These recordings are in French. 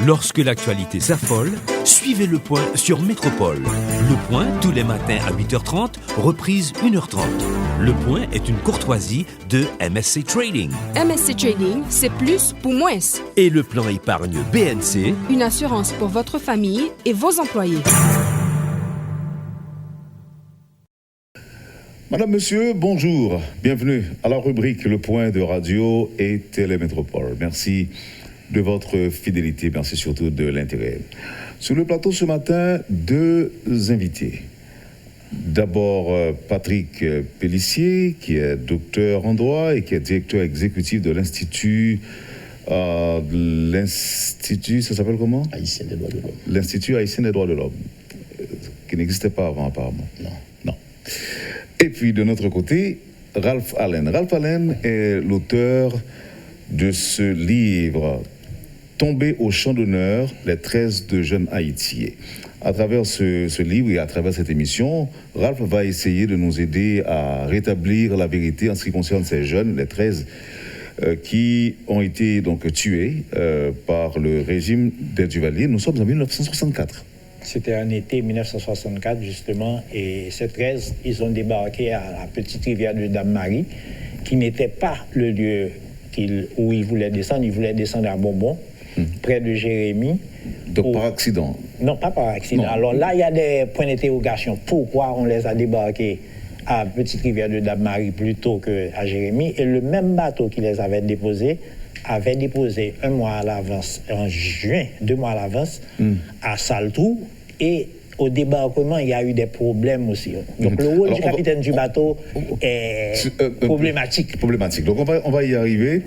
Lorsque l'actualité s'affole, suivez Le Point sur Métropole. Le Point, tous les matins à 8h30, reprise 1h30. Le Point est une courtoisie de MSC Trading. MSC Trading, c'est plus pour moins. Et le plan épargne BNC, une assurance pour votre famille et vos employés. Madame, Monsieur, bonjour. Bienvenue à la rubrique Le Point de Radio et Télémétropole. Merci de votre fidélité, merci surtout de l'intérêt. Sur le plateau ce matin, deux invités. D'abord, Patrick Pellissier, qui est docteur en droit et qui est directeur exécutif de l'Institut... l'Institut, ça s'appelle comment? Haïtien des droits de l'homme. L'Institut haïtien des droits de l'homme, qui n'existait pas avant apparemment. Non. Et puis de notre côté, Ralph Allen. Ralph Allen est l'auteur de ce livre, Tombé au champ d'honneur, les 13 de jeunes Haïtiens. À travers ce livre et à travers cette émission, Ralph va essayer de nous aider à rétablir la vérité en ce qui concerne ces jeunes, les 13 qui ont été donc tués par le régime des Duvalier. Nous sommes en 1964. C'était en été 1964, justement, et ces 13, ils ont débarqué à la petite rivière de Dame-Marie, qui n'était pas le lieu où ils voulaient descendre. Ils voulaient descendre à Bonbon, près de Jérémie. Donc par accident? Non, pas par accident. Non. Alors là, il y a des points d'interrogation. Pourquoi on les a débarqués à la petite rivière de Dame-Marie plutôt qu'à Jérémie? Et le même bateau qui les avait déposé un mois à l'avance, en juin, 2 mois à l'avance, à Saltrou. Et au débarquement, il y a eu des problèmes aussi. Donc le rôle du capitaine du bateau est problématique. Donc on va y arriver.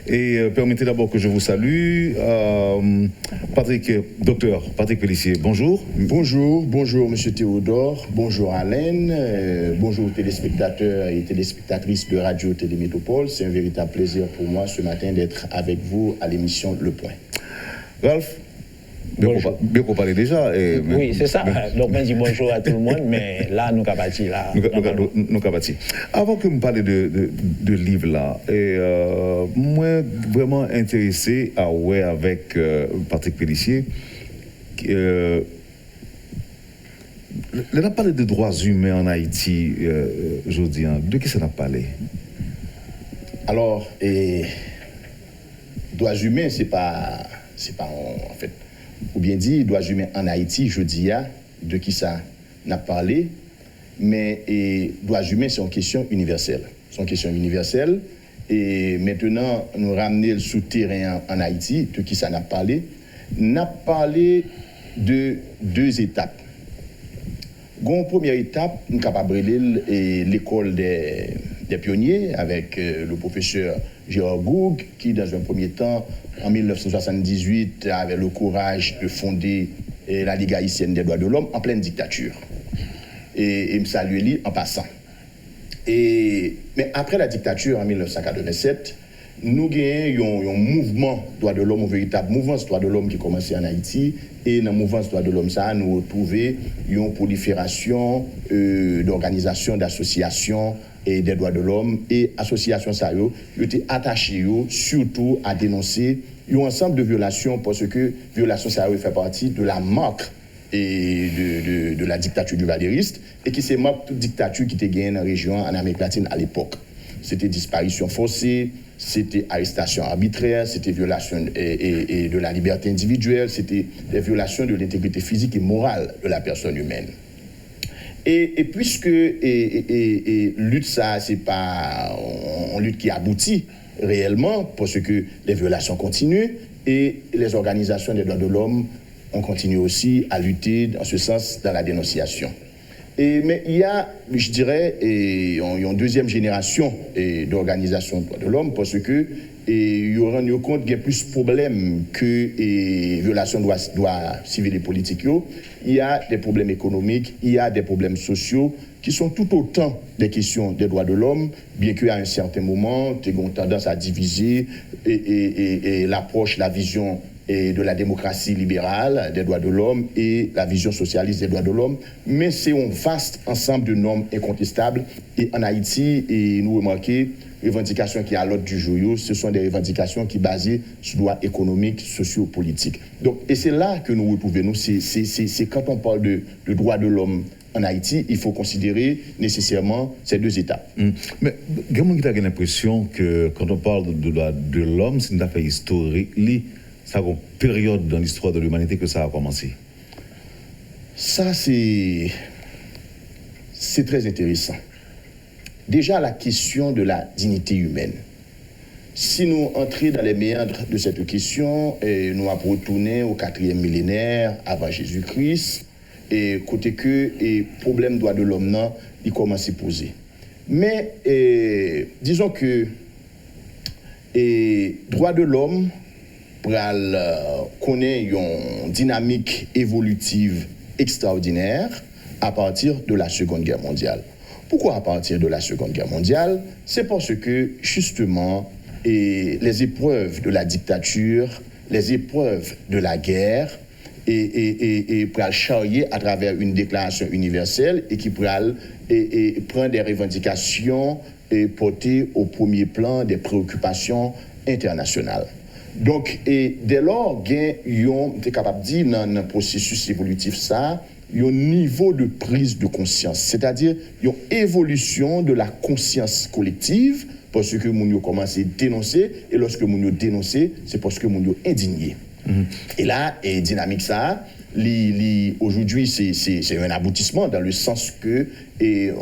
Et permettez d'abord que je vous salue. Docteur Patrick Pellissier, bonjour. Bonjour Monsieur Théodore, bonjour Alain, bonjour téléspectateurs et téléspectatrices de Radio Télémétropole. C'est un véritable plaisir pour moi ce matin d'être avec vous à l'émission Le Point. Ralph, bien qu'on parlait déjà. Oui, c'est ça. Donc, on dit bonjour à tout le monde, mais là, nous avons bâti. Nous avons bâti. Avant que vous parliez de livre là, moi, vraiment intéressé avec Patrick Pellissier, on a parlé de droits humains en Haïti aujourd'hui. De qui ça a parlé? Alors, droits humains, c'est pas en fait. Ou bien dit, droits humains en Haïti, je dis de qui ça n'a parlé, mais droits humains, c'est une question universelle. C'est une question universelle. Et maintenant, nous ramener le souterrain en Haïti, de qui ça n'a parlé. N'a parlé de 2 étapes. Une première étape, nous sommes capables de l'école des pionniers avec le professeur Gérard Goug, qui, dans un premier temps, en 1978, avait le courage de fonder la Ligue haïtienne des droits de l'homme en pleine dictature. Et me salue lui en passant. Mais après la dictature, en 1987, nous avons un mouvement droits de l'homme, un véritable mouvement droits de l'homme qui commençait en Haïti. Et dans le mouvement droits de l'homme, ça, nous retrouvons une prolifération d'organisations, d'associations et des droits de l'homme. Et associations, ça, ils étaient attachés surtout à dénoncer un ensemble de violations parce que violation, ça fait partie de la marque et de la dictature du valériste et qui c'est marque toute dictature qui était gagnée dans la région en Amérique latine à l'époque. C'était disparition forcée, c'était arrestation arbitraire, c'était violation et de la liberté individuelle, c'était des violations de l'intégrité physique et morale de la personne humaine. Et puisque lutte ça, c'est pas une lutte qui aboutit réellement, parce que les violations continuent et les organisations des droits de l'homme ont continué aussi à lutter dans ce sens dans la dénonciation. Mais il y a, je dirais, une deuxième génération d'organisations de droits de l'homme parce que il y aura rendu compte qu'il y a plus de problèmes que violations de droits civils et politiques. Il y a des problèmes économiques, il y a des problèmes sociaux qui sont tout autant des questions des droits de l'homme, bien qu'à un certain moment, tu as tendance à diviser et l'approche, la vision et de la démocratie libérale, des droits de l'homme et la vision socialiste des droits de l'homme, mais c'est un vaste ensemble de normes incontestables. Et en Haïti, et nous remarquons, les revendications qui sont à l'ordre du jour, ce sont des revendications qui sont basées sur droits économiques, sociaux, politiques. Donc, et c'est là que nous retrouvons, c'est quand on parle de droits de l'homme en Haïti, il faut considérer nécessairement ces deux étapes. Mais il y a l'impression que quand on parle de droits de l'homme, c'est une affaire historique. Ça a une période dans l'histoire de l'humanité que ça a commencé. Ça, c'est très intéressant. Déjà, la question de la dignité humaine. Si nous entrons dans les méandres de cette question, nous avons retourné au 4e millénaire avant Jésus-Christ, et côté que les problèmes droits de l'homme, non, ils commencent à se poser. Mais disons que les droits de l'homme connaît une dynamique évolutive extraordinaire à partir de la Seconde Guerre mondiale. Pourquoi à partir de la Seconde Guerre mondiale? C'est parce que, justement, les épreuves de la dictature, les épreuves de la guerre, et pour charrier à travers une déclaration universelle et qui prend des revendications et porter au premier plan des préoccupations internationales. Donc, dès lors, on est capable de dire dans un processus évolutif ça, il y a un niveau de prise de conscience, c'est-à-dire il y a une évolution de la conscience collective parce que nous commencé à dénoncer, et lorsque nous dénoncé, c'est parce que nous indigné. Et là, dynamique ça, aujourd'hui, c'est un aboutissement dans le sens que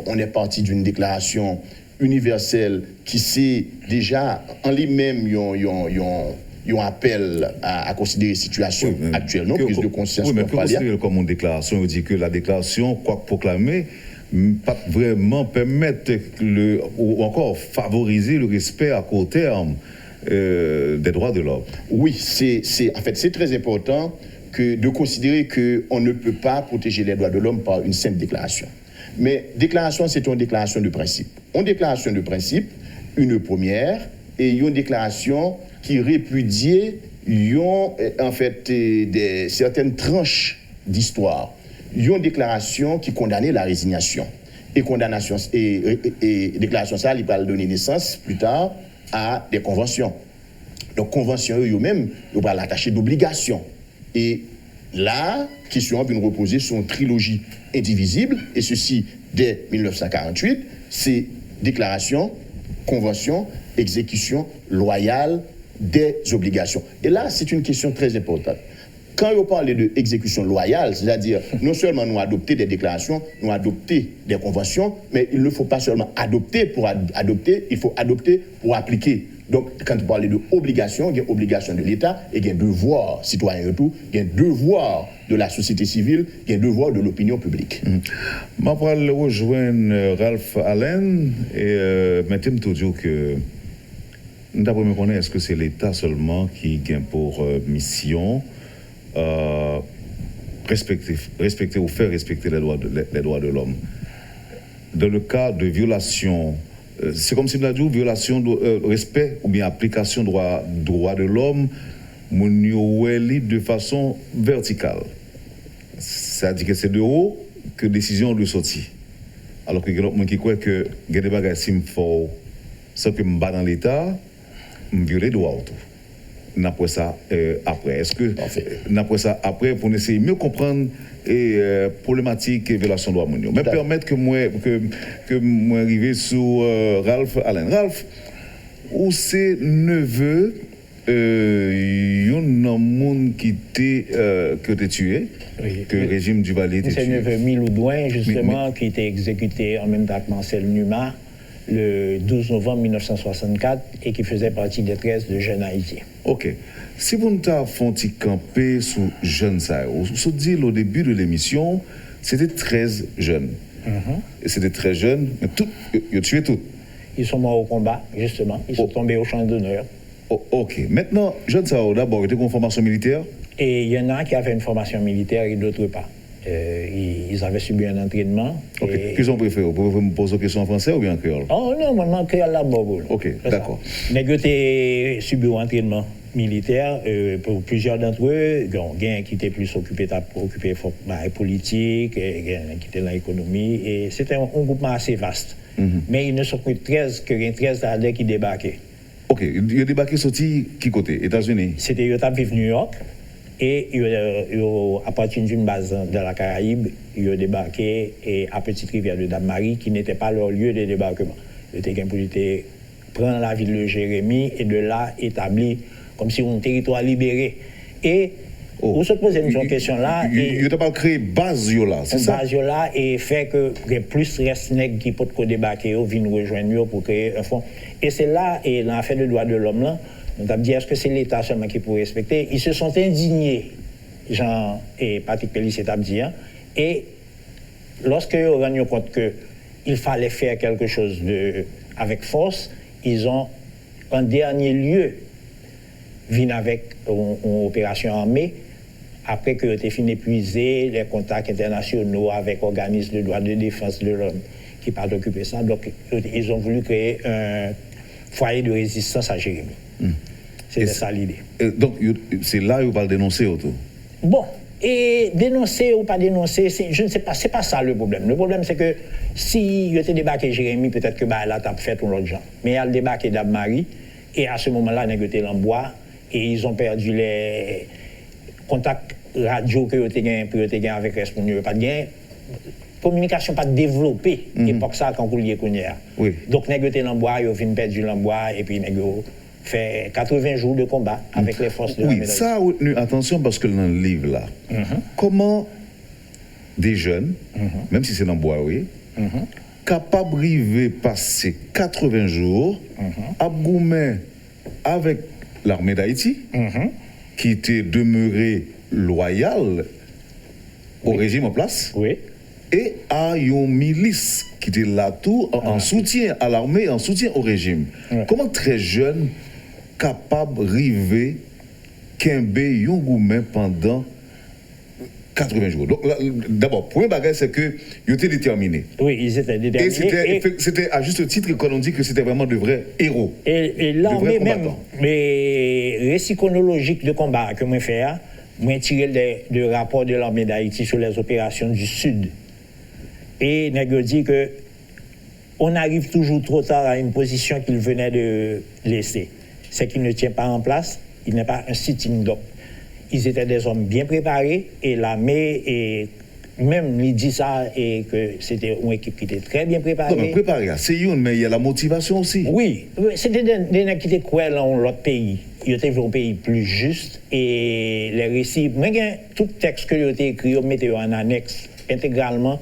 on est parti d'une déclaration universelle qui s'est déjà en lui-même un appel à considérer la situation actuelle, non prise de conscience. Oui, mais que considérer comme une déclaration, on dit que la déclaration, quoi que proclamée, pas vraiment permettre ou encore favoriser le respect à court terme des droits de l'homme. Oui, en fait, c'est très important de considérer qu'on ne peut pas protéger les droits de l'homme par une simple déclaration. Mais déclaration, c'est une déclaration de principe. Une déclaration de principe, une première, et une déclaration qui répudiait en fait certaines tranches d'histoire. Une déclaration qui condamnait la résignation. Et déclaration ça, il va donner naissance plus tard à des conventions. Donc, conventions eux-mêmes, ils vont l'attacher d'obligations. Et là, question vient reposer sur une trilogie indivisible, et ceci dès 1948, c'est déclaration, convention, exécution loyale des obligations. Et là, c'est une question très importante. Quand on parle d'exécution loyale, c'est-à-dire non seulement nous adopter des déclarations, nous adopter des conventions, mais il ne faut pas seulement adopter pour adopter, il faut adopter pour appliquer. Donc, quand on parle d'obligation, il y a obligation de l'État et il y a devoir citoyen et tout, il y a devoir de la société civile, il y a devoir de l'opinion publique. Je vais rejoindre Ralph Allen et maintenant tout dire que d'abord me connaître est-ce que c'est l'État seulement qui gagne pour mission respecter ou faire respecter les droits de l'homme. Dans le cas de violation, c'est comme si on a dit violation de respect ou bien application droit de l'homme, de façon verticale. C'est-à-dire que c'est de haut que décision de sortie. Alors que quelqu'un qui croit que il y a des bagages si fort, sans que je me bats dans l'État, je viole les droits autour. Après ça, après. Est-ce que, après ça, après, pour essayer de mieux comprendre problématique et violation de droits mondiaux. Mais permettre que moi arrive sur Ralph Allen. Ralph, où c'est neveu, il y a un monde qui t'es tué, oui, que le régime du Valier t'a tué. C'est neveu Miloudouin, justement, qui était exécuté en même temps que Marcel Numa le 12 novembre 1964 et qui faisait partie des 13 de Jeunes Haïtiens. Ok. Si vous nous font camper sous Jeunes Haïtiens, vous dit au début de l'émission, c'était 13 jeunes. Et c'était très jeunes, mais ils ont tué tous. Ils sont morts au combat, justement. Ils sont tombés au champ d'honneur. Ok. Maintenant, Jeunes Haïtiens, d'abord, ils étaient en formation militaire? Et il y en a qui avaient une formation militaire et d'autres pas. Ils avaient subi un entraînement. Ok. Qu'est-ce qu'on préfère? Vous pouvez me poser une question en français ou bien en créole? Oh non, moi, en créole là-bas. Ok, d'accord. Mais que tu as subi un entraînement. militaires, pour plusieurs d'entre eux, il y a qui étaient plus occupés politique, il y a qui étaient dans l'économie, et c'était un groupement assez vaste. Mais il ne sont que 13 là qui débarquaient. Ok, il a débarqué sorti qui côté? États-Unis? C'était il vivre New York, et à partir d'une base de la Caraïbe, ils ont débarqué à Petite Rivière de Dame-Marie, qui n'était pas leur lieu de débarquement. Ils étaient pour prendre la ville de Jérémie et de là établir comme si un territoire libéré. Et vous se posez une question là. Il n'a pas créé base là, c'est ça? Base là et fait que plus reste nègres qui peuvent débarquer, viennent rejoindre pour créer un fonds. Et c'est là, et dans l'affaire des droits de l'homme là, on a dit est-ce que c'est l'État seulement qui peut respecter? Ils se sont indignés, Jean et Patrick Pellissier dit, et lorsqu'ils ont rendu compte qu'il fallait faire quelque chose avec force, ils ont en dernier lieu venu avec une opération armée après que été fini d'épuiser les contacts internationaux avec organismes de droits de défense de l'homme qui pas occupé ça. Donc ils ont voulu créer un foyer de résistance à Jérémie. C'était ça l'idée. Donc c'est là où on va le dénoncer autour. Bon, et dénoncer ou pas dénoncer, je ne sais pas, c'est pas ça le problème. Le problème c'est que si il était débarqué Jérémie, peut-être que elle a fait ou l'autre gens. Mais elle a débarqué Dame-Marie et à ce moment-là, elle a été l'embois et ils ont perdu les contacts radio que vous avez avec responsable, pas de gain. Communication pas développée, époque ça quand vous liez Kounia. Oui. Donc nèg était l'embois, ils ont perdu l'embois et puis nèg fait 80 jours de combat avec les forces de la Oui, ça a retenu attention parce que dans le livre là, comment des jeunes, même si c'est dans le bois, oui, capables de passer 80 jours à Goumen avec l'armée d'Haïti, qui était demeurée loyale au régime en place, et à une milice qui était là tout en soutien à l'armée, en soutien au régime. Comment très jeunes capables de river Kembe yon Goumen pendant 80 jours. Donc, d'abord, premier bagage, c'est qu'ils étaient déterminés. Oui, ils étaient déterminés. Et c'était à juste titre qu'on dit que c'était vraiment de vrais héros. Et l'armée même, mais récit chronologique de combat que moi fais, moi tiré de rapport de l'armée d'Haïti sur les opérations du Sud. Et je dit que on arrive toujours trop tard à une position qu'il venait de laisser. C'est qu'il ne tient pas en place, il n'est pas un sitting duck. Ils étaient des hommes bien préparés et l'armée, et même il dit ça, et que c'était une équipe qui était très bien préparée. Non, mais préparée, c'est une, mais il y a la motivation aussi. Oui, c'était des gens qui étaient cruels dans l'autre pays. Ils étaient un pays plus juste et les récits, même tout texte que ils ont écrit, ils mettaient en annexe intégralement,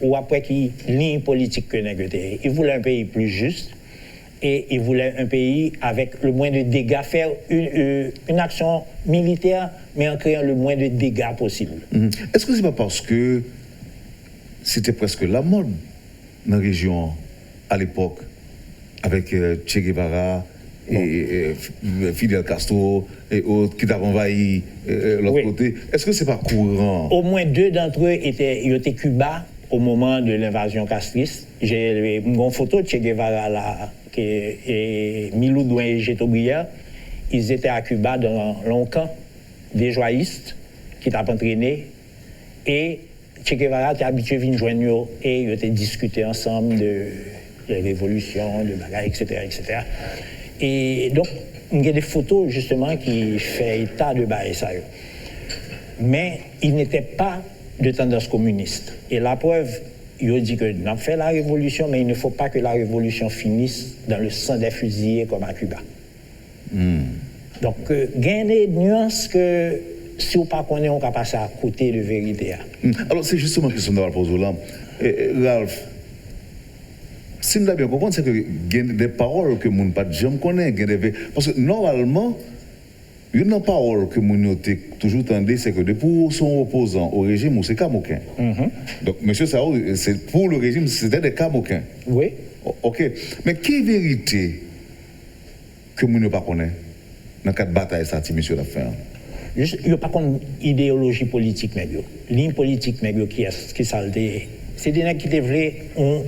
ou après qui ligne politique que négocier. Ils voulaient un pays plus juste et ils voulaient un pays avec le moins de dégâts, faire une action militaire, mais en créant le moins de dégâts possible. Est-ce que c'est pas parce que c'était presque la mode dans la région à l'époque, avec Che Guevara et Fidel Castro et autres qui avaient envahi l'autre côté? Est-ce que c'est pas courant? Au moins deux d'entre eux étaient Cuba au moment de l'invasion castriste. J'ai une photo de Che Guevara là, et Milou Douin et Gétobrière. Ils étaient à Cuba dans un camp des joyistes qui t'ont entraîné. Et Che Guevara était habitué à venir joindre et ils étaient discutés ensemble de révolution, de bagaille, etc., etc. Et donc, il y a des photos justement qui font état de bagaille ça. Mais ils n'étaient pas de tendance communiste. Et la preuve, il a dit que nous avons fait la révolution, mais il ne faut pas que la révolution finisse dans le sang des fusillés comme à Cuba. Donc, il y a des nuances que si on ne pas connaît, on va passer à côté de vérité. Alors, c'est justement la question de la pose là. Ralph, si je bien comprendre, c'est que il y a des paroles que mon pas jamais connaît. Parce que normalement, une parole que mon toujours tendé, c'est que pour son opposant au régime, c'est Camoquin. Donc, M. Sao, pour le régime, c'était des Camoquins. Oui. Ok. Mais quelle vérité que mon ne pas connaît dans quatre batailles, ça, M. l'a fait? Il n'y a pas comme idéologie politique, ligne politique, qui s'alté. C'est des gens qui développent une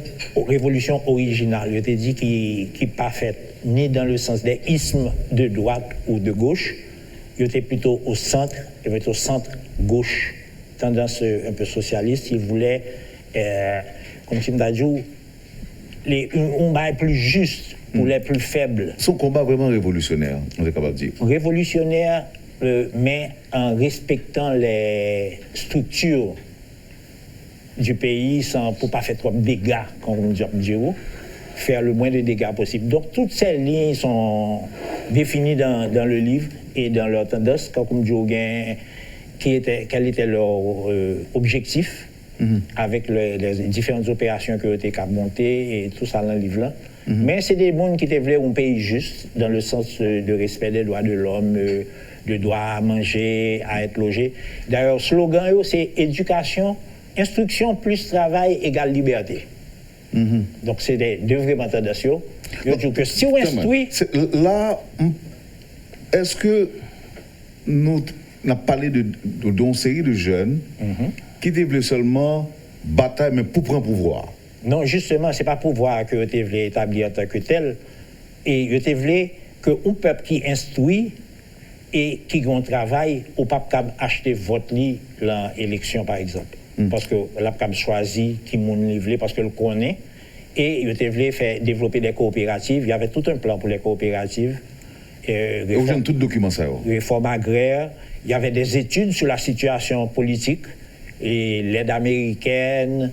révolution originale. Je t'ai dit qui pas faite ni dans le sens des ismes de droite ou de gauche. Ils étaient plutôt au centre, ils étaient au centre-gauche, tendance un peu socialiste. Ils voulaient, comme Tim Dadjou, un bail plus juste pour les plus faibles. Son combat vraiment révolutionnaire, on est capable de dire. Révolutionnaire, mais en respectant les structures du pays pour ne pas faire trop de dégâts, comme on dit, faire le moins de dégâts possible. Donc toutes ces lignes sont définies dans le livre et dans leur tendance, comme dit, quel était leur objectif avec les différentes opérations qui ont été montées et tout ça dans le livre-là. Mais c'est des gens qui voulaient un pays juste, dans le sens de respect des droits de l'homme, de droit à manger, à être logé. D'ailleurs, le slogan, c'est éducation, instruction plus travail égale liberté. Donc, c'est deux vraies tendances. Je dis que si on instruit. Là, est-ce que nous avons parlé d'une série de jeunes qui voulaient seulement bataille, mais pour prendre pouvoir? Non, justement, ce n'est pas pouvoir que tu voulais établir en tant que tel. Et tu voulais qu'un peuple qui instruit et qui a un travail, ou pas acheter votre lit dans l'élection, par exemple. Parce que là, on choisi qui moun livré parce que le connaît. Et il voulait faire développer des coopératives. Il y avait tout un plan pour les coopératives. Et vous avez tout document ça. Réforme agraire. Il y avait des études sur la situation politique et l'aide américaine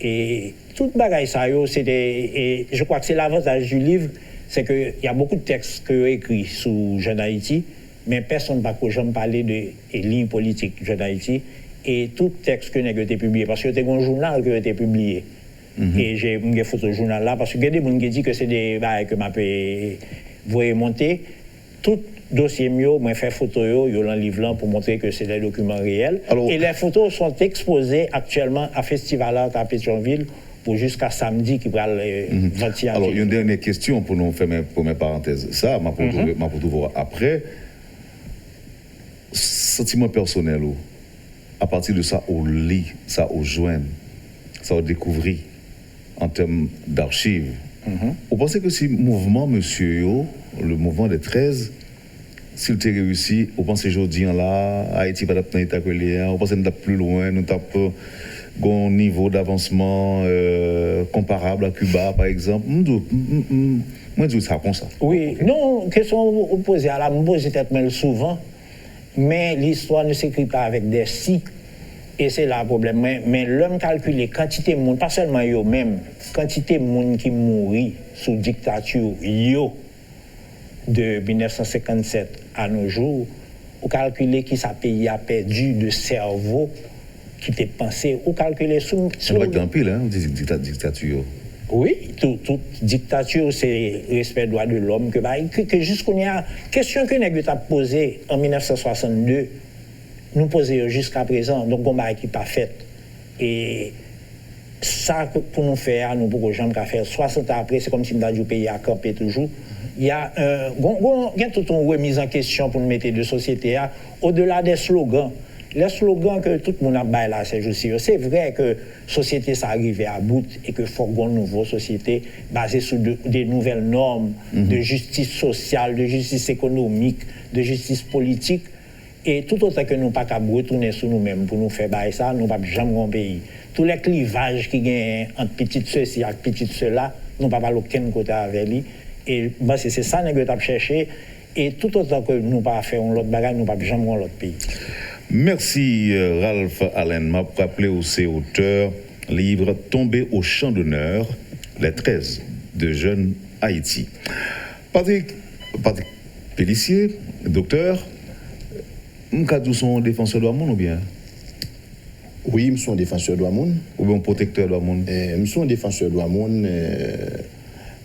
et toute bagaille ça. Et je crois que c'est l'avantage du livre, c'est qu'il y a beaucoup de textes que écrits sous Jeune Haïti, mais personne ne va jamais parler de lignes politiques Jeune Haïti. Et tout texte que n'a été publié, parce que c'était un journal qui a été publié. Et j'ai une photo de journal là, parce que il y a des gens qui disent que c'est des bails que m'a pu voir monter. Tout dossier mieux, moi fait photo dans le livre là pour montrer que c'est des documents réels. Alors, et les photos sont exposées actuellement à Festival Art à Pétionville pour jusqu'à samedi qui va le 21. Alors, il y a une dernière question pour nous faire mes parenthèses. Ça, m'a pour voir après. Sentiment personnel, à partir de ça, on lit, ça, on joint, ça, on découvre en termes d'archives. Vous pensez que si le mouvement, monsieur, le mouvement des 13, s'il était réussi, vous pensez aujourd'hui là, Haïti va être dans l'état que l'est, vous pensez que nous sommes plus loin, nous avons un niveau d'avancement comparable à Cuba, par exemple. Moi, je dis ça comme ça. Oui, non, question opposée à la me pose peut-être souvent, mais l'histoire ne s'écrit pas avec des si. Et c'est là le problème. Mais l'homme calcule quantité de monde, pas seulement yo même, quantité de monde qui mourit sous dictature yo de 1957 à nos jours, ou calculer qui ça pays a perdu de cerveau qui était pensé, ou calculer sous. C'est pas grand pile, hein, dictature. Oui, toute dictature, c'est respect des droits de l'homme que jusqu'on y a question que nous avons posée en 1962. Nous posons jusqu'à présent, donc on n'a pas fait. Et ça, pour nous faire, nous pouvons jamais faire. 60 ans après, c'est comme si nous avions pays à camper toujours. Il y a toute une remise en question pour nous mettre de société au-delà des slogans. Les slogans que tout le monde a baillé là, c'est vrai que la société s'est arrivée à bout et qu'il faut une nouvelle société basée sur des nouvelles normes de justice sociale, de justice économique, de justice politique. Et tout autant que nous ne pouvons pas retourner sur nous-mêmes pour nous faire ça, nous ne pouvons jamais un pays. Tous les clivages qui gagnent entre petites ceci et petites cela, nous ne pouvons pas aucun côté avec lui. Et c'est ça que nous avons cherché. Et tout autant que nous ne pouvons pas faire un autre bagage, nous ne pouvons jamais un autre pays. Merci Ralph Allen. M'a rappelé aussi auteur, livre Tombé au champ d'honneur, les 13 de Jeune Haïti. Patrick Pellissier, docteur, vous sont un défenseur de la monde ou bien? Oui, je suis un défenseur de la monde. Ou bien un protecteur de la monde? Je suis un défenseur de la monde.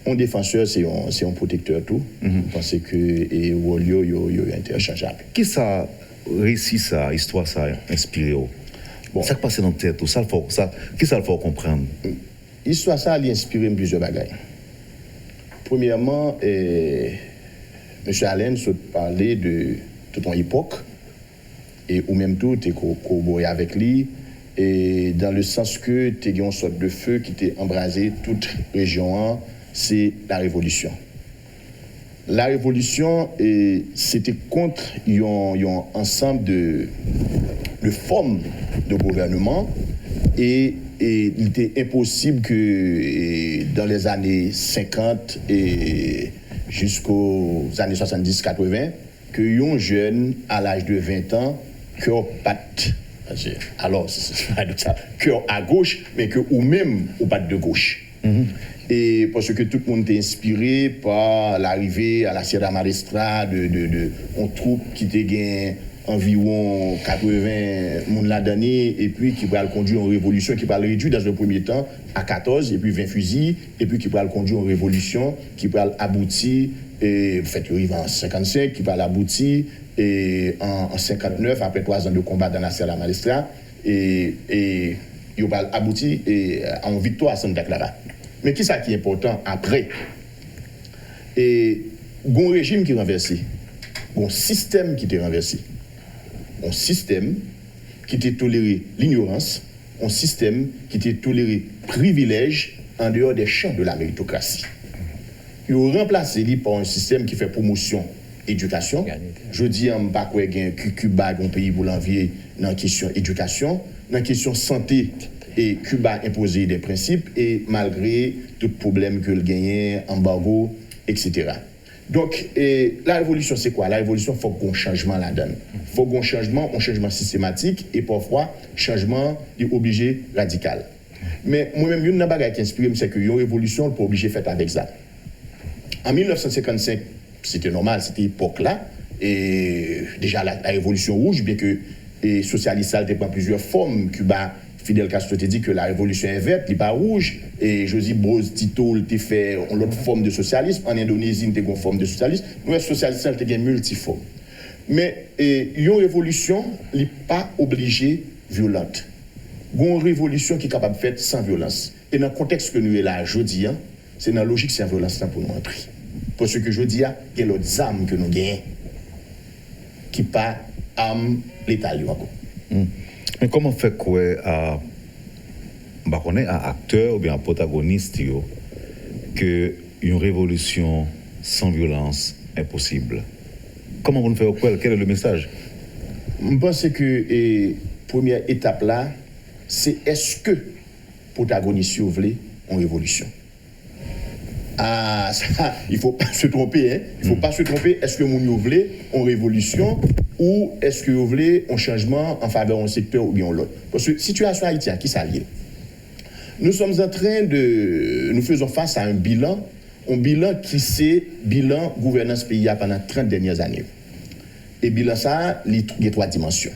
Un défenseur, c'est un protecteur tout. Parce que le rôle est interchangeable. Qui ça récit ça, histoire ça inspiré? Bon. Ça qui passe dans la tête, qui ça le faut comprendre? L'histoire ça a inspiré plusieurs bagages. Premièrement, M. Allen se parlait de toute une époque. Et ou même tout, tu es corroboré avec lui, et dans le sens que tu as une sorte de feu qui t'a embrasé toute région, c'est la révolution. La révolution, c'était contre un ensemble de formes de gouvernement et il était impossible que dans les années 50 et jusqu'aux années 70-80, que un jeune à l'âge de 20 ans, cœur patte, alors cœur à gauche, mais que ou même au patte de gauche. Et parce que tout le monde était inspiré par l'arrivée à la Sierra Maestra de troupe qui était gagné environ 80 monde la d'année et puis qui va le conduire en révolution qui va le réduire dans un premier temps à 14 et puis 20 fusils et puis qui va le conduire en révolution qui va aboutir et fait arrive en 55 qui va l'aboutir et en 59 après 3 ans de combat dans la Sierra Maestra et il va aboutir en victoire à Santa Clara. Mais qui ça qui est important après? Et un régime qui est renversé, un système qui est renversé, un système qui était toléré l'ignorance, un système qui était toléré privilège en dehors des champs de la méritocratie. Il a remplacé par un système qui fait promotion éducation. Je dis en bas quoi gain Cuba un pays pour l'envier dans la question éducation, dans la question santé. Et Cuba imposé des principes et malgré tout problème que le gagnait, embargo, etc. Donc, la révolution, c'est quoi? La révolution, il faut qu'on changement là-dedans. Il faut qu'on changement systématique et parfois, changement est obligé radical. Mais moi-même, une chose qui inspire, c'est que une révolution, on peut obligé faite avec ça. En 1955, c'était normal, c'était époque-là, et déjà la révolution rouge, bien que les socialistes, ça prend plusieurs formes, Cuba. Fidel Castro te dit que la révolution est verte, elle n'est pas rouge. Et Joseph Broz Tito t'a fait une autre forme de socialisme. En Indonésie, il y a une forme de socialisme. Nous, les socialistes, il y a une multiforme. Mais une révolution n'est pas obligée violente. Une révolution qui est capable de faire sans violence. Et dans le contexte que nous sommes là aujourd'hui, c'est dans la logique sans violence pour nous entrer. Parce que je dis, il y a l'autre arme que nous gagnons qui pas arme l'État. Mais comment faire quoi à acteur ou bien à protagoniste que une révolution sans violence est possible? Comment vous faire quoi? Quel est le message? Je pense que la première étape là, c'est est-ce que protagoniste veut en révolution? Ah, ça, il ne faut pas se tromper. Hein? Il ne faut pas se tromper. Est-ce que vous voulez en révolution ou est-ce que vous voulez un changement en faveur d'un secteur ou bien l'autre? Parce que la situation haïtienne, qui s'allie? Nous sommes en train de... Nous faisons face à un bilan qui c'est bilan gouvernance pays pendant 30 dernières années. Et bilan ça, il y a 3 dimensions.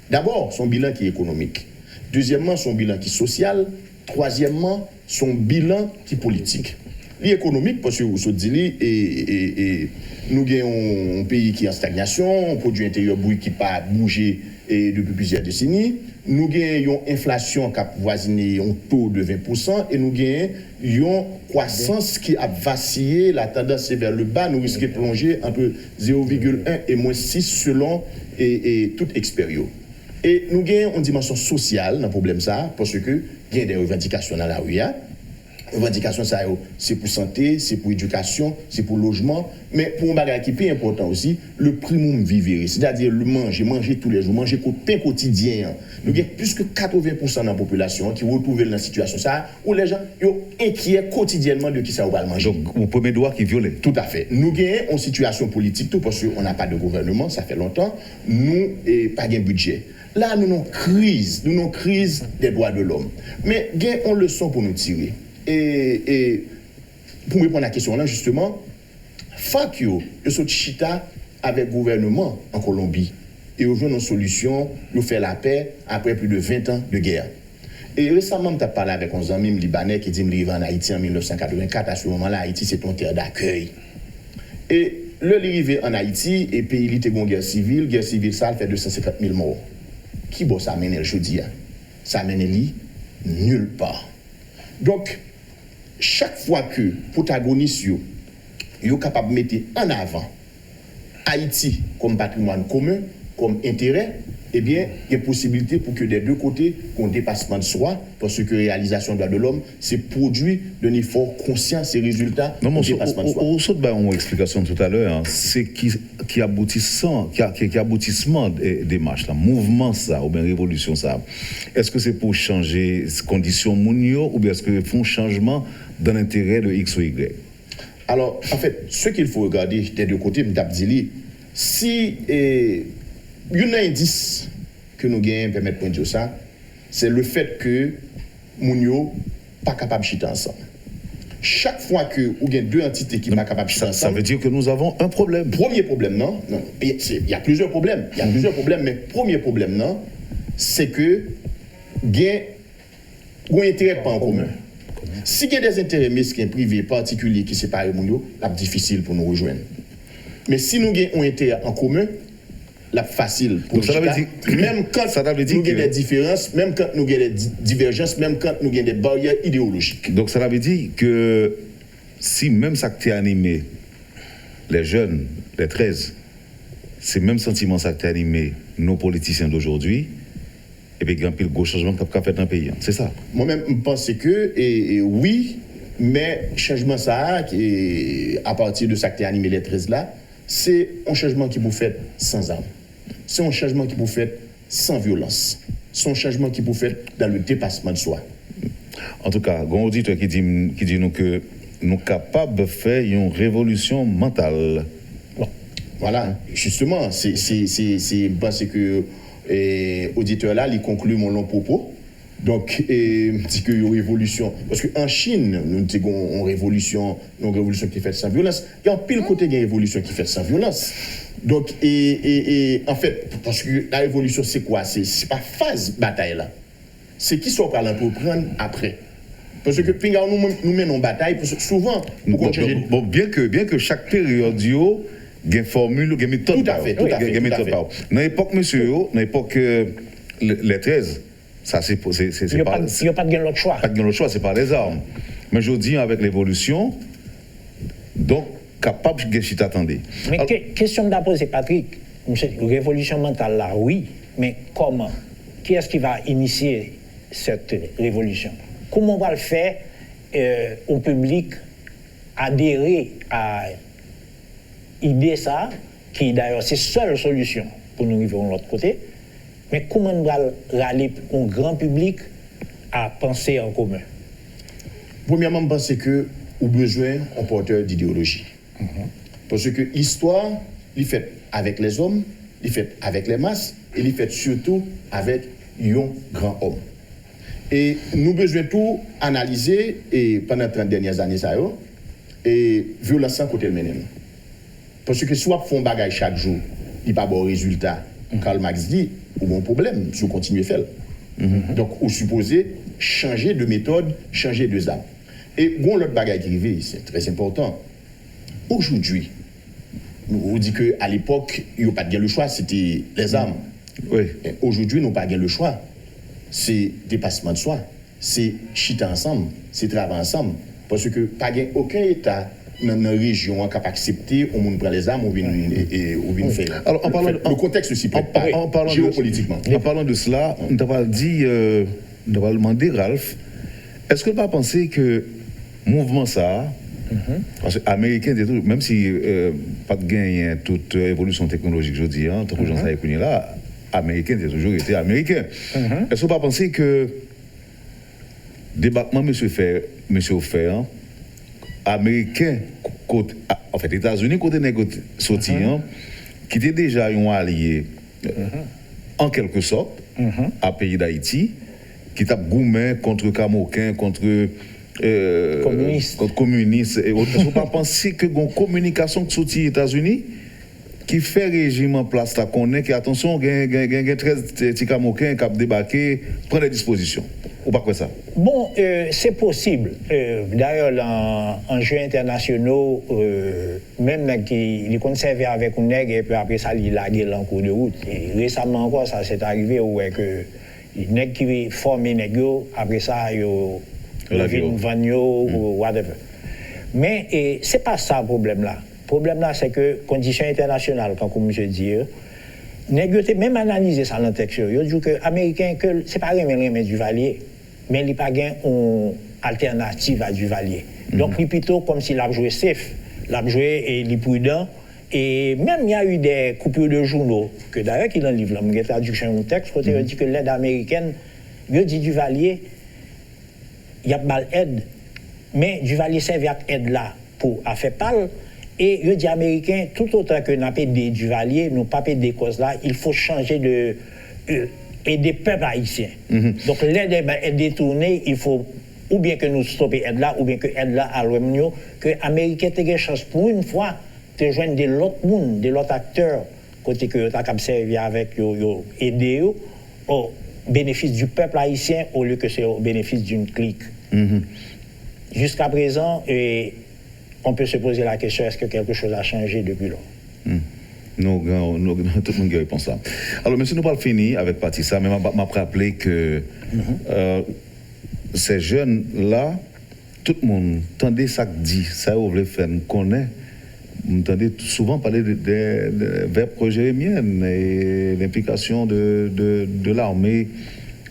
D'abord, son bilan qui est économique. Deuxièmement, son bilan qui est social. Troisièmement, son bilan qui est politique. L'économique, parce que vous se dites, et nous avons un pays qui est en stagnation, un produit intérieur brut qui n'a pas bougé depuis plusieurs décennies. Nous avons une inflation qui a voisiné un taux de 20%, et nous avons une croissance qui a vacillé, la tendance est vers le bas, nous risquons de plonger entre 0,1 et moins 6 selon toute expérience. Et nous avons une dimension sociale dans le problème, parce que il y a des revendications dans la rue. Revendication ça c'est pour santé, c'est pour éducation, c'est pour logement, mais pour un bagage qui est plus important aussi, le primum vivere, c'est-à-dire le manger tous les jours, manger pain quotidien. Nous avons plus que 80% de la population qui retrouvent dans la situation ça où les gens sont inquiets quotidiennement de qui ça va manger. Donc mon premier droit qui est violé. Tout à fait. Nous avons une situation politique tout parce qu'on n'a pas de gouvernement, ça fait longtemps, nous pas de budget. Là nous avons une crise des droits de l'homme. Mais nous avons une leçon pour nous tirer. Et pour répondre à la question là, justement, fuck you, de ce chita avec le gouvernement en Colombie et aujourd'hui une solution, nous faire la paix après plus de 20 ans de guerre. Et récemment, je parlé avec un ami libanais qui dit qu'il est arrivé en Haïti en 1984. À ce moment-là, Haïti, c'est une terre d'accueil. Et le arrivé en Haïti, et puis il était en guerre civile, ça fait 250 000 morts. Qui ça amène le jeudi? Ça amène lui nulle part. Donc, chaque fois que protagonistes sont capables de mettre en avant Haïti comme patrimoine commun, comme intérêt, eh bien, il y a possibilité pour que des deux côtés, qu'on dépassement de soi, parce que réalisation des droits de l'homme, c'est produit d'un effort conscient, ces résultats, non, au dépassement de soi. Au saut de une explication tout à l'heure, hein, c'est qui aboutissement des marches, là, mouvement ça, ou bien révolution ça. Est-ce que c'est pour changer les conditions mounio, ou bien est-ce que font changement dans l'intérêt de X ou Y? Alors, en fait, ce qu'il faut regarder des deux côtés, M'Dabdili, si il y a un indice que nous gagnons permettre de dire ça, c'est le fait que Mounio pas capable de chiter ensemble. Chaque fois que vous avez deux entités qui ne sont pas capables de chiter ensemble, ça veut dire que nous avons un problème. Premier problème, non. Il y a plusieurs problèmes. Il y a plusieurs problèmes, mais premier problème, non, c'est que il y a un intérêt pas en commun. Si il y a des intérêts mesquins, privés, particuliers qui séparent Mounio, c'est difficile pour nous rejoindre. Mais si nous avons un intérêt en commun, c'est facile pour nous. Même quand nous avons des différences, même quand nous avons des divergences, même quand nous avons des barrières idéologiques. Donc ça veut dire que si même ça qui animé les jeunes, les 13, c'est même sentiment ça qui animé nos politiciens d'aujourd'hui, et puis il y a un pile gros changement qui a fait dans le pays. C'est ça. Moi-même, je pense que oui, mais changement ça, à partir de ça qui a animé les 13 là, c'est un changement qui vous fait sans armes. C'est un changement qui vous fait sans violence. C'est un changement qui vous fait dans le dépassement de soi. En tout cas, il y a un auditeur qui dit nous que nous sommes capables de faire une révolution mentale. Bon, voilà, justement, c'est parce que l'auditeur là, il conclut mon long propos. Donc, dit qu'il y a une révolution. Parce qu'en Chine, nous avons une révolution qui est faite sans violence. Et en pile côté, il y a une révolution qui est faite sans violence. Donc, en fait, parce que la révolution, c'est quoi? C'est pas phase bataille là. C'est qui sont prêts à l'entreprendre après. Parce que nous menons bataille, parce que souvent, bien que chaque période, il y a une formule, il y a une méthode. Tout à fait. Dans l'époque, monsieur, dans l'époque les 13, ça c'est pas. Il n'y a pas de l'autre choix. Pas de l'autre choix, c'est pas les armes. Mais je dis avec l'évolution, donc capable de chita attendez. Mais question de poser, Patrick, révolution mentale là, oui, mais comment? Qui est-ce qui va initier cette révolution? Comment on va le faire au public adhérer à l'idée ça, qui d'ailleurs c'est la seule solution pour nous arriver de l'autre côté, mais comment on va râler au grand public à penser en commun? Premièrement, je pense que nous avons besoin d'un porteur d'idéologie. Parce que l'histoire, il est faite avec les hommes, il est faite avec les masses, et il est faite surtout avec un grand homme. Et nous avons besoin de tout analyser et pendant 30 dernières années, ça et violence sans côté le menem. Parce que soit font bagage chaque jour, il n'y a pas bon résultat. Karl Marx dit, ou bon problème, si vous continuez à faire. Donc, vous supposez changer de méthode, changer de armes. Et bon, l'autre bagage qui arrive, c'est très important. Aujourd'hui, on dit qu'à l'époque, il n'y a pas de le choix, c'était les armes. Oui. Aujourd'hui, nous n'avons pas le choix. C'est dépassement de soi. C'est chiter ensemble, c'est travailler ensemble. Parce que pas aucun État dans la région capable d'accepter au monde prend les armes ou bien faire. Alors, le contexte aussi prête pas géopolitiquement. En parlant de cela, on va demander Ralph, est-ce que tu pas pensé que mouvement ça, parce que américain, même si pas de gain toute évolution technologique, je dis, tant que j'en sais là, américain, c'est toujours été américain. Est-ce que pas pensé que débattement monsieur Offert, américain, en fait, États-Unis, côté négocié, qui était déjà un allié, en quelque sorte, à pays d'Haïti, qui tape gourmet contre Camoquin, contre communistes et autres. Est-ce que pas penser que une communication qui sortit aux États-Unis qui fait régime en place là qu'on est, que attention, il y a 13 petits Camoquins qui ont débarqué, prendre des dispositions. Ou pas quoi ça? Bon, c'est possible. D'ailleurs, en jeux internationaux, même qui conservé avec un nègre et puis après ça, il a gué en cours de route. Et récemment encore, ça s'est arrivé où que les nègres qui forment les nègres, après ça, ils viennent vendre ou whatever. Mais ce n'est pas ça le problème là. Le problème là, c'est que conditions internationales, comme je dis, Nèg yo te même analysé ça dans le texte. Yo dit que américain que c'est pas remè Duvalier, mais il pas gain une alternative à Duvalier. Donc il plutôt comme s'il a joué safe, l'a joué et il est prudent. Et même il y a eu des coupures de journaux que d'ailleurs qui dans le livre, il y a traduction du texte côté il dit que l'aide américaine, il dit Duvalier, il y a mal aide, mais Duvalier servait à aide là pour faire parler. Et il dit américain, tout autant que nous avons des Duvalier, nous pas des causes là, il faut changer de et des peuples haïtiens. Donc l'aide est détournée, il faut ou bien que nous stoppions l'aide là, ou bien que l'aide là à l'ouest que les Américains aient une chance pour une fois de joindre de l'autre monde, de l'autre acteur, côté que tu as servi avec aider au bénéfice du peuple haïtien au lieu que c'est au bénéfice d'une clique. Jusqu'à présent, on peut se poser la question, est-ce que quelque chose a changé depuis lors? Tout le monde qui répond ça. Alors, monsieur, nous pas fini avec Patissa, mais je m'a rappelé que ces jeunes-là, tout le monde entendait ça que dit, ça vous voulez faire, nous connaît. Vous entendez souvent parler des verbes pro-jérémiennes et l'implication de l'armée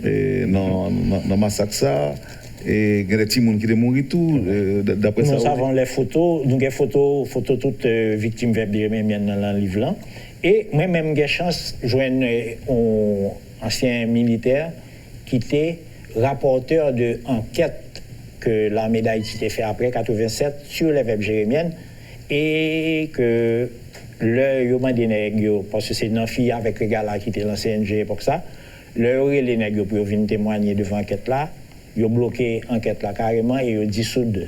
dans le massacre ça. Et il y a des petits gens qui sont morts tout. D'après ça. Nous avons les photos, nous avons des photos toutes victimes verbes jérémiennes dans le livre là. Et moi-même, j'ai chance de joindre un ancien militaire qui était rapporteur de enquête que l'armée d'Haïti a fait après 87 sur les verbes jérémiennes. Et que le demandé nègres parce que c'est une fille avec les gars là qui était dans CNG pour ça le les nègres pour venir témoigner devant enquête là ils ont bloqué enquête là carrément et ils ont dissoudre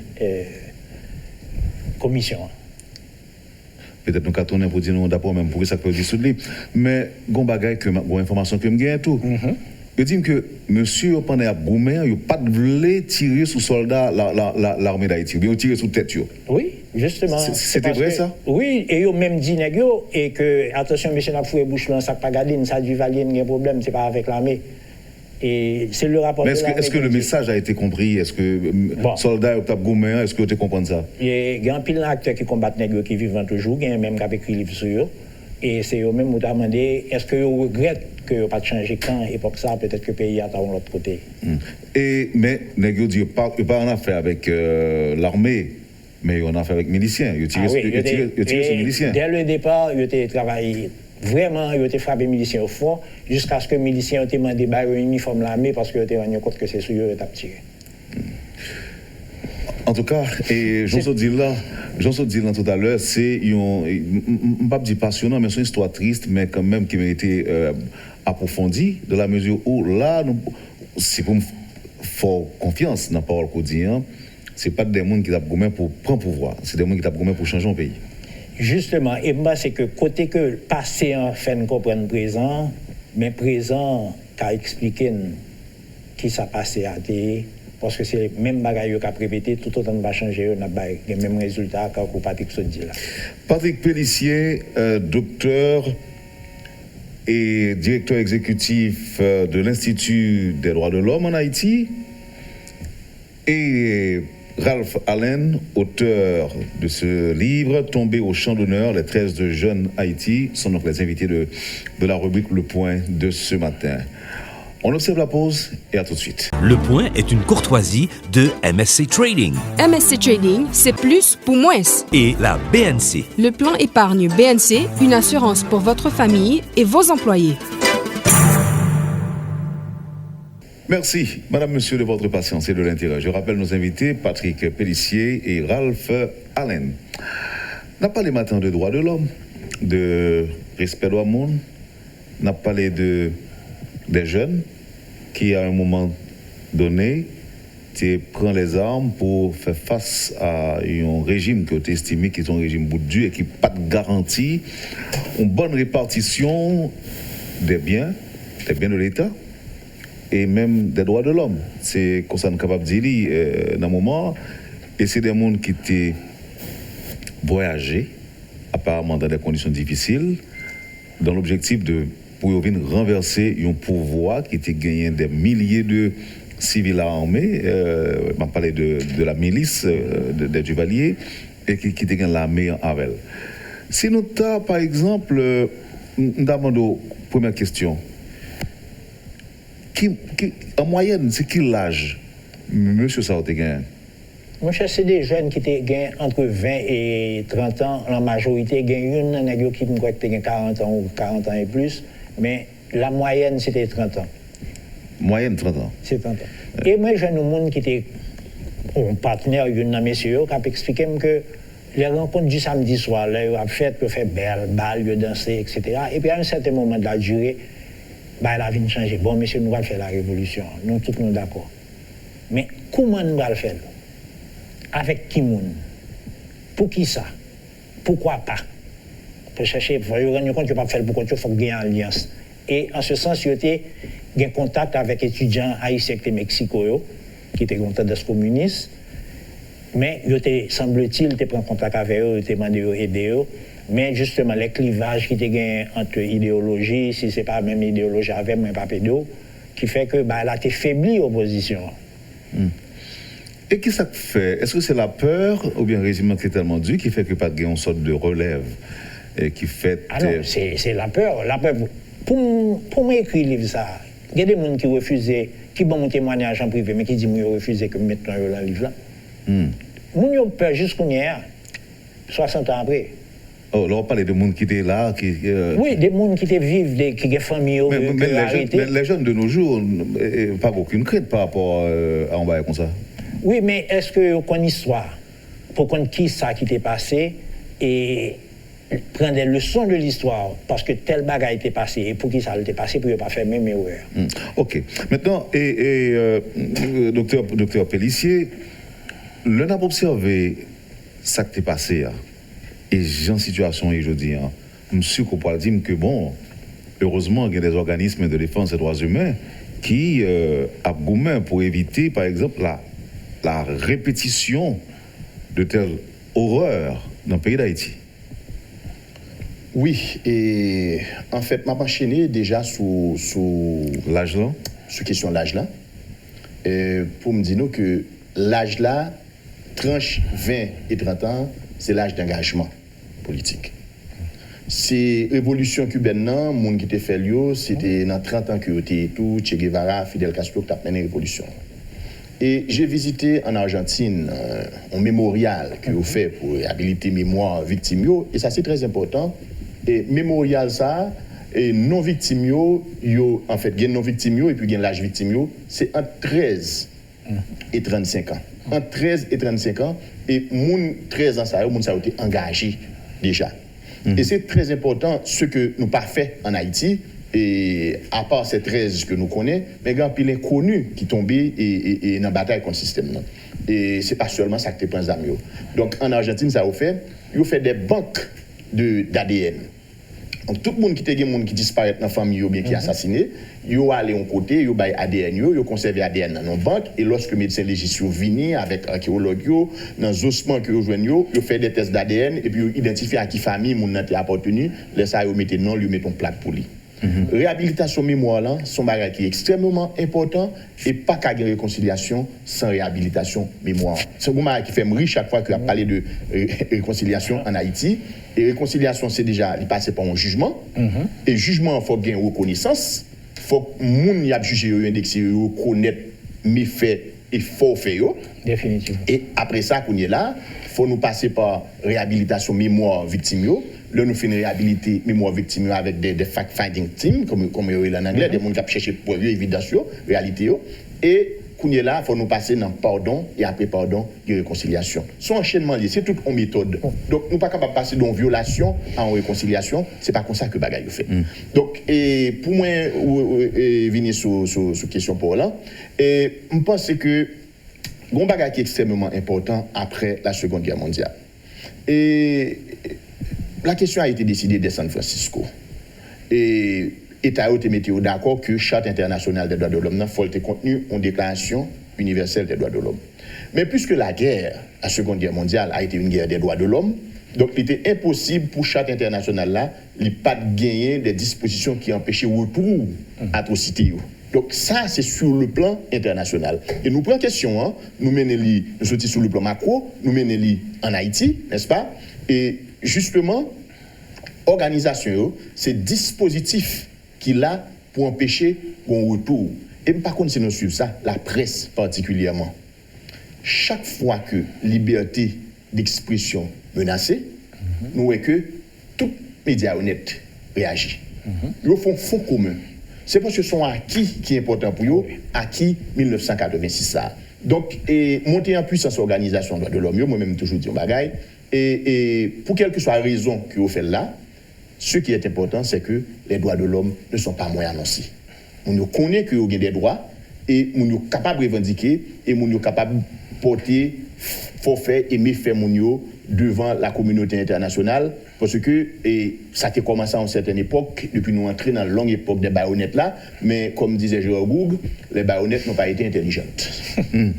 commission. Peut-être nous avons tourné pour dire non d'abord même pour ça peut dissoudre mais gon bagay que gon information que me gagne tout. Je dis que monsieur pendant à Goumen, il pas voulu tirer sur soldats l'armée d'Haïti, il tirer sur tête yo. Oui, justement. C'était vrai ça? Oui, et yo même dit nèg yo et que attention monsieur n'a foué bouche là ça pas garder ça Duvalier n'a problème, c'est pas avec l'armée. Et c'est le rapport. Mais est-ce que le message a été compris? Est-ce que soldats au Goumen, est-ce que tu comprends ça? Il y a un pile d'acteurs qui combattent nèg qui vivent toujours, il y a même qui a écrit livre sur eux. Et c'est eux-mêmes qui ont demandé, est-ce que vous regrettez que vous pas changé quand et pour ça, peut-être que le pays a de l'autre côté. Mais Nègre dit pas en affaire avec l'armée, mais on a affaire avec les miliciens. Ils tirent sur les miliciens. Dès le départ, ils ont travaillé vraiment, ils ont frappé les miliciens au fort, jusqu'à ce que les miliciens ont demandé un uniforme de l'armée parce qu'ils ont rendu compte que c'est sur eux qu'ils ont tiré. En tout cas, et Jean dit là tout à l'heure, c'est un pas dire passionnant, mais c'est une histoire triste, mais quand même qui méritait approfondie, de la mesure où là, c'est pour me faire confiance dans la parole qu'on dit, c'est pas des gens qui tapent gourmet pour prendre pouvoir, c'est des gens qui tapent gourmet pour changer un pays. Justement, et moi c'est que côté que le passé en fait nous comprendre présent, mais présent qu'a expliqué qui ça passé à té. Parce que c'est le même bagage qui a répété, tout autant ne va changer, on a les mêmes résultats que Patrick se dit là. Patrick Pellissier, docteur et directeur exécutif de l'Institut des droits de l'homme en Haïti, et Ralph Allen, auteur de ce livre, Tombé au champ d'honneur, les 13 de jeunes Haïti, sont donc les invités de la rubrique Le Point de ce matin. On observe la pause et à tout de suite. Le Point est une courtoisie de MSC Trading. MSC Trading, c'est plus pour moins. Et la BNC. Le plan épargne BNC, une assurance pour votre famille et vos employés. Merci, madame, monsieur, de votre patience et de l'intérêt. Je rappelle nos invités, Patrick Pellissier et Ralph Allen. On a parlé maintenant de droits de l'homme, de respect de monde, on a parlé des jeunes qui, à un moment donné, prend les armes pour faire face à un régime qui est estimé qui est un régime bout dur et qui n'a pas de garantie, une bonne répartition des biens de l'État et même des droits de l'homme. C'est comme ça qu'on est capable de dire dans un moment, et c'est des gens qui étaient voyagés, apparemment dans des conditions difficiles, dans l'objectif de pour renverser un pouvoir qui était gagné des milliers de civils armés, on parlait de la milice des Duvalier, et qui était gagné l'armée avec elle. Si nous avons par exemple D'abord, première question. En moyenne, c'est qui l'âge, monsieur Saoté-Gain? Moi, c'est des jeunes qui ont entre 20 et 30 ans. La majorité, il y a une qui a 40 ans ou 40 ans et plus. Mais la moyenne, c'était 30 ans. Moyenne 30 ans. C'est 30 ans. Et moi, j'ai un monde qui était un partenaire, un monsieur, qui a expliqué que les rencontres du samedi soir, là, ils ont fait belle, balle, ils danser, etc. Et puis à un certain moment de la durée, la vie a changé. Bon, monsieur, nous allons faire la révolution. Nous tous nous d'accord. Mais comment nous allons le faire? Avec qui monde? Pour qui ça? Pourquoi pas? Pour chercher, pour vous rendre compte que pas faire pourquoi il faut gagner en alliance. Et en ce sens, il y a un contact avec étudiants haïtiens de Mexico, qui étaient contacts des communistes. Mais semble-t-il, ils prennent contact avec eux, ils demandent d'aider eux. Mais justement, les clivages qui étaient entre idéologie, si ce n'est pas la même idéologie avec même pas pédo, qui fait que elle a été faiblie l'opposition. Et qu'est-ce que ça fait? Est-ce que c'est la peur ou bien le régime qui est tellement dur qui fait que pas de une sorte de relève et qui fait... Ah non, c'est la peur. La peur. Pour m'écrire livre ça, il y a des gens qui refusaient, qui vont mon témoignage en privé, mais qui disent qu'ils ont refusé que maintenant ils ont le livre là. Ils ont peur jusqu'à hier, 60 ans après. Oh, là, on parlait de gens qui étaient là, Oui, des gens qui étaient vivent, qui ont des familles, mais les jeunes de nos jours n'ont pas aucune crainte par rapport à un bail comme ça. Oui, mais est-ce que vous connaissez l'histoire? Pour connaître qui ça qui t'est passé et prendre des leçons de l'histoire parce que tel bagage a été passé et pour qui ça a été passé pour ne pas faire même erreur. Ok. Maintenant, docteur Pellissier, l'on a observé ça qui est passé et j'ai en situation aujourd'hui. Je suis qu'on peut dire que bon, heureusement, il y a des organismes de défense des droits humains qui ont goûté pour éviter, par exemple, la répétition de telles horreurs dans le pays d'Haïti. Oui, et en fait, je m'ai enchaîné déjà sur l'âge là, sur question de l'âge là, pour me dire que l'âge là, tranche 20 et 30 ans, c'est l'âge d'engagement politique. C'est révolution cubaine, le monde qui était fait, c'était dans 30 ans que était tout, Che Guevara, Fidel Castro qui a mené la révolution. Et j'ai visité en Argentine un mémorial que vous fait pour réhabiliter mémoire victime, et ça c'est très important. Et mémorial ça, et non victime, en fait, il y a non victime et puis il y a l'âge victime, c'est entre 13 et 35 ans. Entre 13 et 35 ans, et moun 13 ans, ça a été engagé déjà. Et c'est très important ce que nous pas fait en Haïti, et à part ces 13 que nous connaissons, mais il y a un pile inconnu qui tombait et dans la bataille contre le système. Et ce n'est pas seulement ça que tu penses d'amis. Donc en Argentine, ça a fait des banques d'ADN. Donc tout le monde qui disparaît dans la famille ou bien qui est assassiné, ils ont allé en côté, ils ont ADN, ils ont conservé ADN dans nos banques, et lorsque les médecins légistes sont venus avec archéologues, dans les ossements qu'ils ont joignent, ils ont fait des tests d'ADN et puis ils ont identifié à qui famille mon a appartenu, les ça ils mettent non, ils mettent une plaque pour lui. Réhabilitation mémoire là, son bagage qui est extrêmement important et pas qu'à une réconciliation sans réhabilitation mémoire. C'est un bagage qui fait riche chaque fois qu'il a parlé de réconciliation en Haïti. Et réconciliation, c'est déjà, il passe par un jugement. Et jugement, il faut gagner reconnaissance. Il faut que les gens qui ont jugé, indexé, connaissent mes faits et faux faits. Définitivement. Et après ça, qu'on est là, il faut nous passer par réhabilitation mémoire victime. Là, nous faisons réhabiliter mémoire victime avec des fact-finding teams, comme il y a en anglais, des gens qui cherchent preuves, évidence, réalité. Et qu'on est là, il faut nous passer dans pardon et après pardon et réconciliation. Son enchaînement, c'est toute une méthode. Donc, nous ne sommes pas capables de passer d'une violation à une réconciliation. Ce n'est pas comme ça que le bagage fait. Donc, et pour moi, venir sur cette question pour là, je pense que il y a un bagage qui est extrêmement important après la Seconde Guerre mondiale. Et la question a été décidée de San Francisco. Et l'État a été mis d'accord que la Charte internationale des droits de l'homme faut être contenu en déclaration universelle des droits de l'homme. Mais puisque la guerre, la Seconde Guerre mondiale, a été une guerre des droits de l'homme, donc il était impossible pour la Charte internationale là, de pas gagner des dispositions qui empêchaient le retour atrocités. Donc ça, c'est sur le plan international. Et nous prenons question, nous menons nous sortis sur le plan macro, nous menons en Haïti, n'est-ce pas? Et justement, organisation, c'est dispositif qu'il a pour empêcher qu'on retour. Et par contre, si nous suivons ça, la presse particulièrement, chaque fois que liberté d'expression menacée, nous voyons que tout média honnête réagit. Ils font fond commun. C'est parce que son acquis qui est important pour eux, acquis 1986 ça. Donc, monter en puissance l'organisation des droits de l'homme, moi-même toujours dit un bagaille, et pour quelle que soit la raison que vous faites là, ce qui est important, c'est que les droits de l'homme ne sont pas moins annoncés. On connaît que vous avez des droits, et on est capable de revendiquer, et on est capable de porter forfait et méfait devant la communauté internationale, parce que ça a commencé à une certaine époque, depuis nous entrer dans la longue époque des baïonnettes là, mais comme disait Gérard Goug, les baïonnettes n'ont pas été intelligentes. Quelle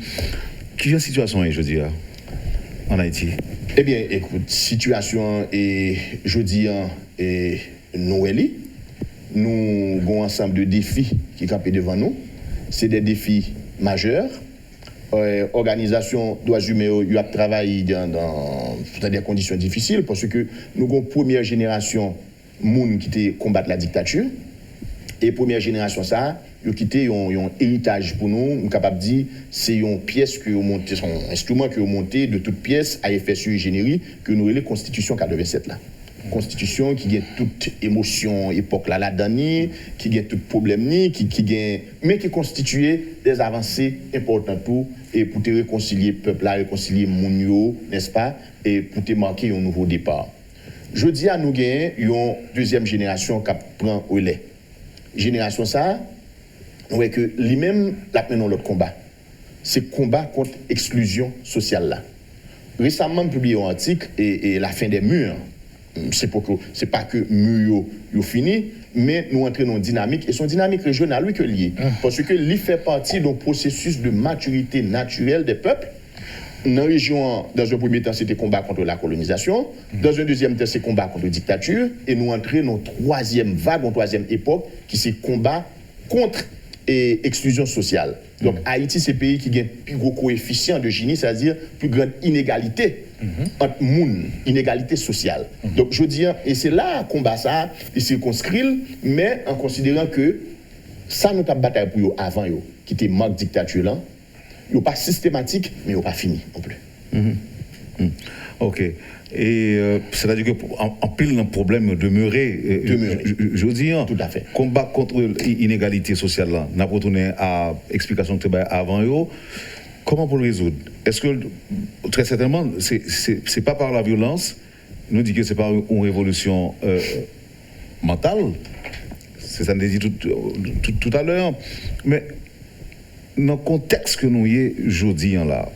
est la situation, je dis, en Haïti? Eh bien, écoute, situation, je dis, nous avons un ensemble de défis qui campent devant nous. C'est des défis majeurs. Organisation doit humains a travaillé dans des conditions difficiles parce que nous avons une première génération moun qui combattent la dictature et première génération ça ils quitté un héritage pour nous on capable dire c'est une pièce que monté son instrument que monté de toute pièce à effet sur ingénierie que nous relève constitution 87 là. Constitution qui gagne toute émotion époque là là-dedans qui gagne tout problème qui gagne mais qui constituait des avancées importantes pour et pour te réconcilier peuple là réconcilier moun yo n'est-ce pas et pour te marquer un nouveau départ. Je dis à nous gagne une deuxième génération qui prend relais. Génération ça nous voyons que lui-même là maintenant l'autre combat. C'est combat contre exclusion sociale là. Récemment publié un article et la fin des murs. C'est pas que mur yo fini mais nous entrons dans une dynamique et son dynamique régionale lui que lié parce que lui fait partie d'un processus de maturité naturelle des peuples. Dans la région, dans un premier temps, c'était combat contre la colonisation. Dans un deuxième temps, c'est combat contre la dictature. Et nous entrons dans une troisième vague, une troisième époque, qui c'est combat contre l'exclusion sociale. Donc Haïti, c'est un pays qui a un plus gros coefficient de Gini, c'est-à-dire plus grande inégalité entre moun, inégalité sociale. Donc je dis, et c'est là combat ça, il circonscrit, mais en considérant que ça nous a bataille pour eux avant eux, qui était manque dictature là, ils pas systématique, mais ils pas fini non plus. Ok. Et c'est-à-dire que en pile un problème demeurer. Je dis, tout à fait. Combat contre l'inégalité sociale là, n'a pas retourné à explication que avant eux. Comment pour le résoudre? Est-ce que très certainement c'est pas par la violence, nous dit que c'est par une révolution mentale. C'est ça nous dit tout à l'heure, mais dans le contexte que nous y est aujourd'hui là,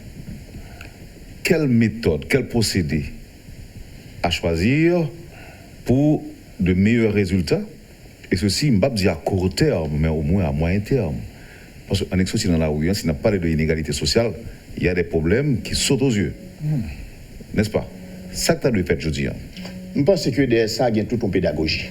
quelle méthode, quel procédé à choisir pour de meilleurs résultats, et ceci, je ne vais pas dire à court terme, mais au moins à moyen terme. Parce qu'en exercice dans la rue, si on n'a pas de inégalité sociale, il y a des problèmes qui sautent aux yeux. N'est-ce pas? Ça que tu as dû faire, je dis. Je pense que derrière ça, il y a toute une pédagogie.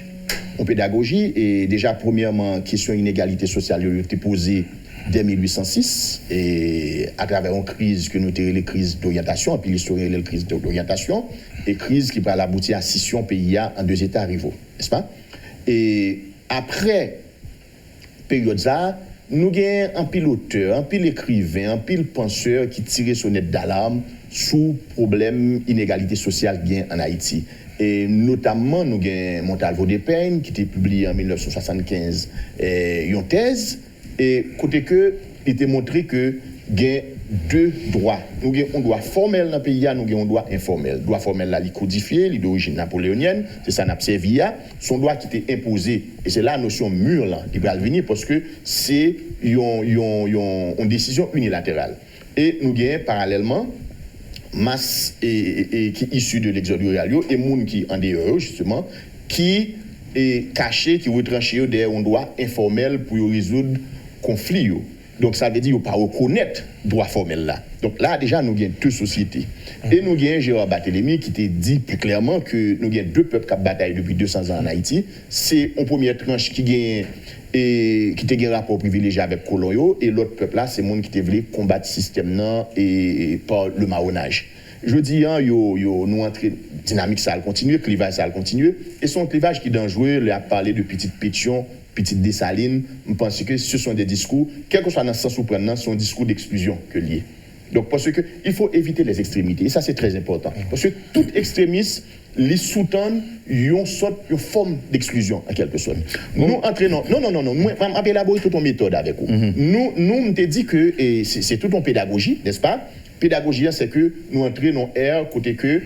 Une pédagogie, et déjà, premièrement, question inégalité sociale, elle a été posée dès 1806, et à travers une crise que nous avons les crises d'orientation, et puis l'histoire est la crise d'orientation, et crise qui va aboutir à scission pays en deux États rivaux, n'est-ce pas? Et après période ça, nous avons un pile auteur, un pile écrivain, un pile penseur qui tirait sonnette d'alarme sous problème inégalité sociale bien en Haïti. Et notamment, nous avons Montalvo Despeignes qui était publié en 1975 une thèse, et côté que il était montré que il y a deux droits. Nous avons un droit formel dans le pays, nous avons un droit informel. Le droit formel là, il est codifié, il est d'origine napoléonienne, c'est ça n'a pas servi. Son droit qui était imposé, et c'est là la notion mûre là, qui va venir parce que c'est une décision unilatérale. Et nous avons parallèlement masse qui est issue de l'exode rural et moun qui en dehors justement qui est caché, qui retranché derrière un droit informel pour résoudre conflit. Donc ça veut dire qu'on ne pas reconnaître le droit formel là. Donc là déjà nous avons deux sociétés. Et nous avons Gérard Barthélemy qui t'a dit plus clairement que nous avons deux peuples qui bataillent depuis 200 ans en Haïti. C'est une première tranche qui gagne et qui a un rapport privilégié avec colon et l'autre peuple là c'est monde qui voulu combattre le système là et par le marronnage. Je dis, nous entrons dynamique, ça va continuer, clivage, ça va continuer. Et son clivage qui est dangereux, il a parlé de petite pétition, petite dessaline. Je pense que ce sont des discours, quel que soit dans le sens où prendre, ce sont des discours d'exclusion que liés. Donc, parce qu'il faut éviter les extrémités. Et ça, c'est très important. Parce que tout extrémiste, les sous-tendent, une forme d'exclusion, en quelque sorte. Nous entraînons. Non. Nous, en pédagogie, toute une méthode avec vous. Nous, on te dit que c'est toute une pédagogie, n'est-ce pas? Pédagogie, c'est que nous entraînons côté que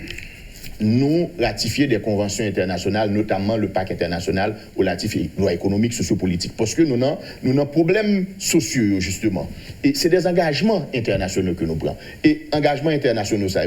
nous ratifier des conventions internationales, notamment le pacte international relatif aux lois économiques, sociopolitiques. Parce que nous avons problèmes sociaux, justement. Et c'est des engagements internationaux que nous prenons. Et engagements internationaux, ça,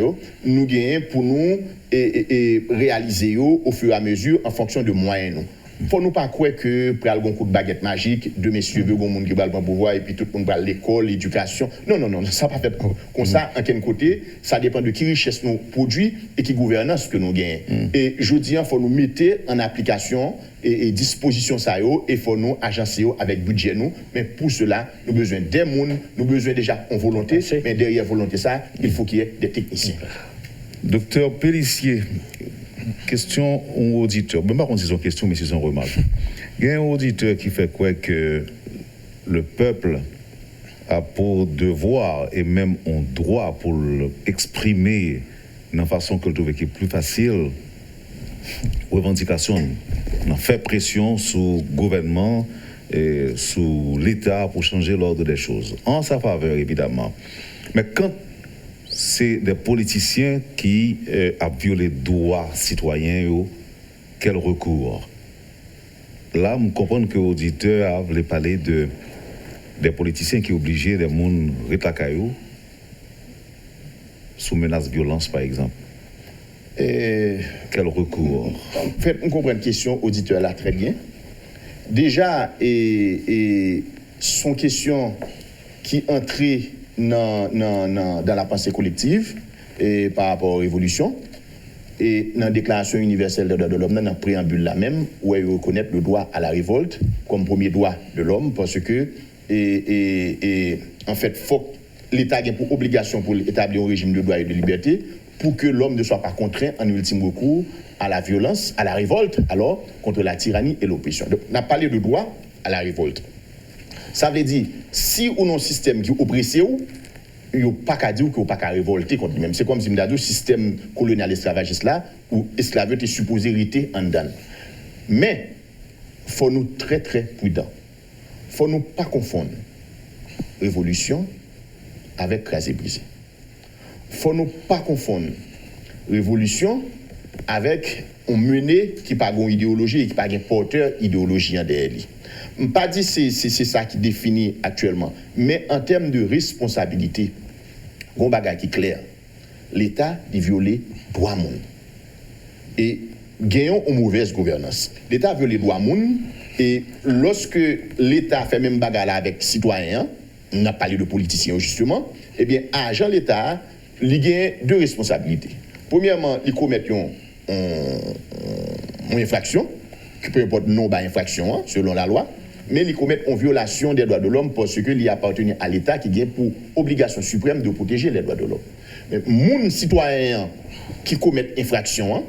nous gagnons pour nous réaliser au fur et à mesure en fonction de moyens. Il ne faut nous pas croire que pour avoir un coup de baguette magique, deux messieurs veulent qu'on qui va le pouvoir et puis tout le monde va l'école, l'éducation. Non, ça va pas faire comme ça. En quel côté, ça dépend de qui richesse nous produit et qui gouvernance que nous gagnons. Et je dis, il faut nous mettre en application et disposition ça et il faut nous agencer avec budget nous. Mais pour cela, nous avons besoin des mondes, nous avons besoin déjà en volonté, mais derrière volonté ça, il faut qu'il y ait des techniciens. Docteur Pélissier. Question aux auditeurs. Je ne sais pas si c'est une question, mais c'est une remarque. Il y a un auditeur qui fait quoi que le peuple a pour devoir et même un droit pour l'exprimer d'une façon que le trouve qui est plus facile. Revendication, on fait pression sur le gouvernement et sur l'État pour changer l'ordre des choses. En sa faveur, évidemment. Mais quand c'est des politiciens qui ont violé les droits citoyens, quel recours? Là, je comprends que l'auditeur a voulu parler des politiciens qui obligent des gens à retailler sous menace de violence, par exemple. Quel recours? En fait, on comprend une question, auditeur là très bien. Déjà, son question qui entrait dans la pensée collective et par rapport aux révolutions et dans la Déclaration universelle des droits de l'homme, dans le préambule là même, où elle reconnaît le droit à la révolte comme premier droit de l'homme, parce que en fait, faut l'État ait pour obligation pour établir un régime de droit et de liberté pour que l'homme ne soit pas contraint en ultime recours à la violence, à la révolte, alors contre la tyrannie et l'oppression. Donc, on a parlé de droit à la révolte. Ça veut dire, si on a un système qui oppresse, il n'y a pas qu'à dire qu'il n'y a pas qu'à révolter contre lui-même. C'est comme si on a un système colonial esclavagiste là, où l'esclavage est supposé rester en dedans. Mais, il faut nous très très prudents. Il ne faut nous pas confondre révolution avec craser brisé. Il ne faut nous pas confondre révolution avec un mené qui n'a pas une idéologie et qui n'a pas un porteur idéologie en derrière lui. Je ne pas dire que c'est ça qui définit actuellement, mais en termes de responsabilité, il y a un bagage qui est clair. L'État a violé les droits de l'homme. Et gagnons une mauvaise gouvernance. L'État a violé les droits de l'homme, et lorsque l'État fait même bagarre avec les citoyens, on a parlé de politiciens justement, eh bien, agent l'État, il y a deux responsabilités. Premièrement, il commet une infraction, qui peut importe non pas infraction selon la loi, mais il commet une violation des droits de l'homme parce qu'il appartient à l'État qui a pour obligation suprême de protéger les droits de l'homme. Mais mon citoyen qui commet infraction,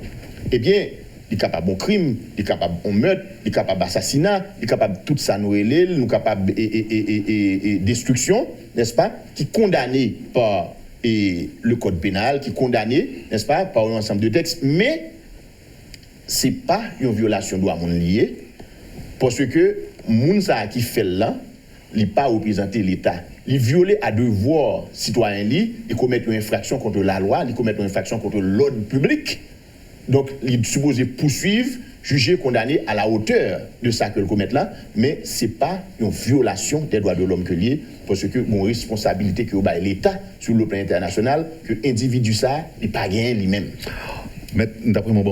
eh bien, il est capable de crime, il est capable de meurtre, il est capable d'assassinat, il est capable de tout ça, nous est capable de destruction, n'est-ce pas, qui est condamné par le code pénal, qui est condamné, n'est-ce pas, par un ensemble de textes, mais ce n'est pas une violation de droit lié, parce que moun ça qui fait là, il n'est pas représenté l'État. Il viole à devoir citoyen li, il commet une infraction contre la loi, il commet une infraction contre l'ordre public. Donc, il est supposé poursuivre, juger, condamner à la hauteur de ça que le commet là, mais ce n'est pas une violation des droits de l'homme que lié, parce que mon responsabilité que l'État sur le plan international, que l'individu ça, il n'est pas gagné lui-même. Mais d'après moi,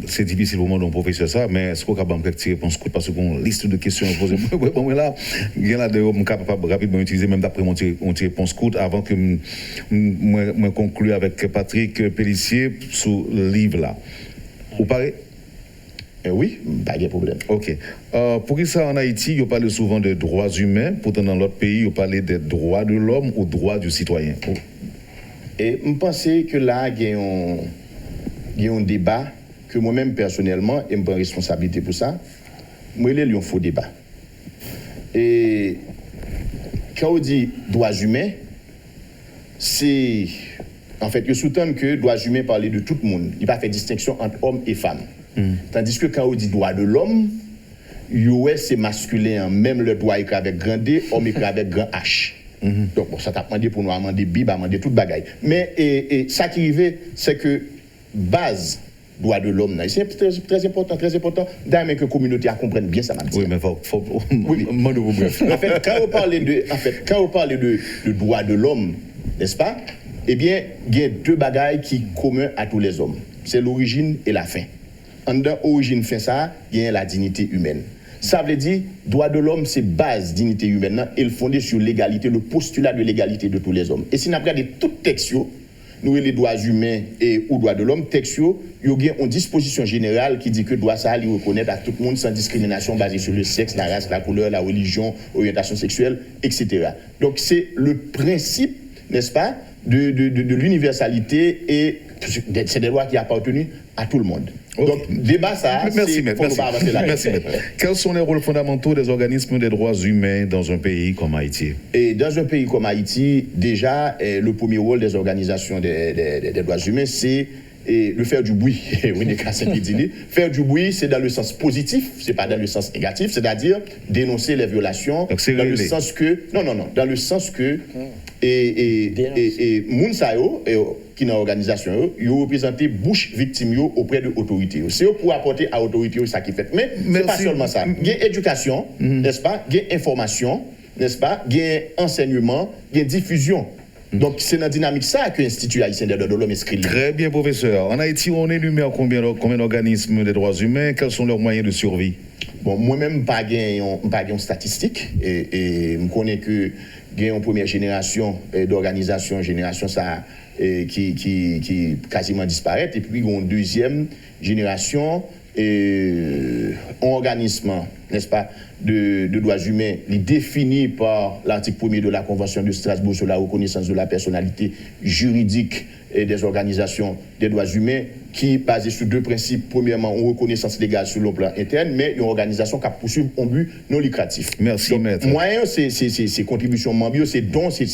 c'est difficile pour moi d'un professeur ça, mais est-ce qu'on est capable de tirer réponse courte parce qu'on a une liste de questions à poser. Bon, là, il y en a d'ailleurs, je suis capable rapidement utiliser, même d'après moi, une réponse courte avant que je conclue avec Patrick Pélissier sur le livre là. Vous parlez? Oui, pas de problème. Ok. Pour ça, en Haïti, on parle souvent de droits humains, pourtant dans l'autre pays, on parle des droits de l'homme ou droits du citoyen. Et je pense que là, il y a un débat que moi-même personnellement, et je prends responsabilité pour ça, moi, il y a un faux débat. Et quand on dit droits humains, c'est. En fait, je sous-tends que droits humains parlent de tout le monde. Il n'y a pas fait distinction entre hommes et femmes. Tandis que quand on dit droits de l'homme, c'est masculin, même le droit écrit avec grand D, homme écrit avec grand H. Donc, bon, ça t'a demandé pour nous amender Bible, amender toute bagaille. Mais et ça qui arrive, c'est que base droit de l'homme, c'est très important, très important. D'ailleurs, que la communauté comprenne bien ça, m'a dit. Oui, mais faut oui. En fait, quand on parle de droit de l'homme, n'est-ce pas? Eh bien, il y a deux bagailles qui sont communes à tous les hommes. C'est l'origine et la fin. En dans l'origine, fin ça, il y a la dignité humaine. Ça veut dire, droit de l'homme, c'est base dignité humaine, et fondé sur l'égalité, le postulat de l'égalité de tous les hommes. Et si nous regardons tout texte, nous les droits humains et ou droits de l'homme, texte, il y a une disposition générale qui dit que droit ça, il reconnaît à tout le monde sans discrimination basée sur le sexe, la race, la couleur, la religion, orientation sexuelle, etc. Donc c'est le principe, n'est-ce pas, de l'universalité, et c'est des lois qui appartiennent à tout le monde. Okay. Donc, débat ça, merci, maître. Merci. Quels sont les rôles fondamentaux des organismes des droits humains dans un pays comme Haïti? Et dans un pays comme Haïti, déjà, le premier rôle des organisations des droits humains, c'est de faire du bruit. Faire du bruit, c'est dans le sens positif, c'est pas dans le sens négatif, c'est-à-dire dénoncer les violations. Donc, dans le sens que, dans le sens que, Mounsayo, qui est dans l'organisation, ils représentent bouche victime auprès de l'autorité. C'est pour apporter à l'autorité ça qui fait. Mais ce n'est pas seulement ça. Il y a éducation, n'est-ce pas? Il y a information, n'est-ce pas? Il y a enseignement, il y a diffusion. Donc, c'est dans la dynamique ça que l'Institut haïtien des droits de l'homme inscrit. Très bien, professeur. En Haïti, on énumère combien d'organismes des droits humains? Quels sont leurs moyens de survie? Bon, moi-même, je n'ai pas de statistiques. Et je connais que il y a une première génération d'organisations, génération ça, qui quasiment disparaît. Et puis, il y a une deuxième génération, un organisme, n'est-ce pas, de droits humains, défini par l'article 1er de la Convention de Strasbourg sur la reconnaissance de la personnalité juridique et des organisations des droits humains, qui est basée sur deux principes. Premièrement, une reconnaissance légale sur le plan interne, mais une organisation qui poursuit un but non lucratif. Merci, donc, maître. Moyen, c'est contribution membres, c'est don, c'est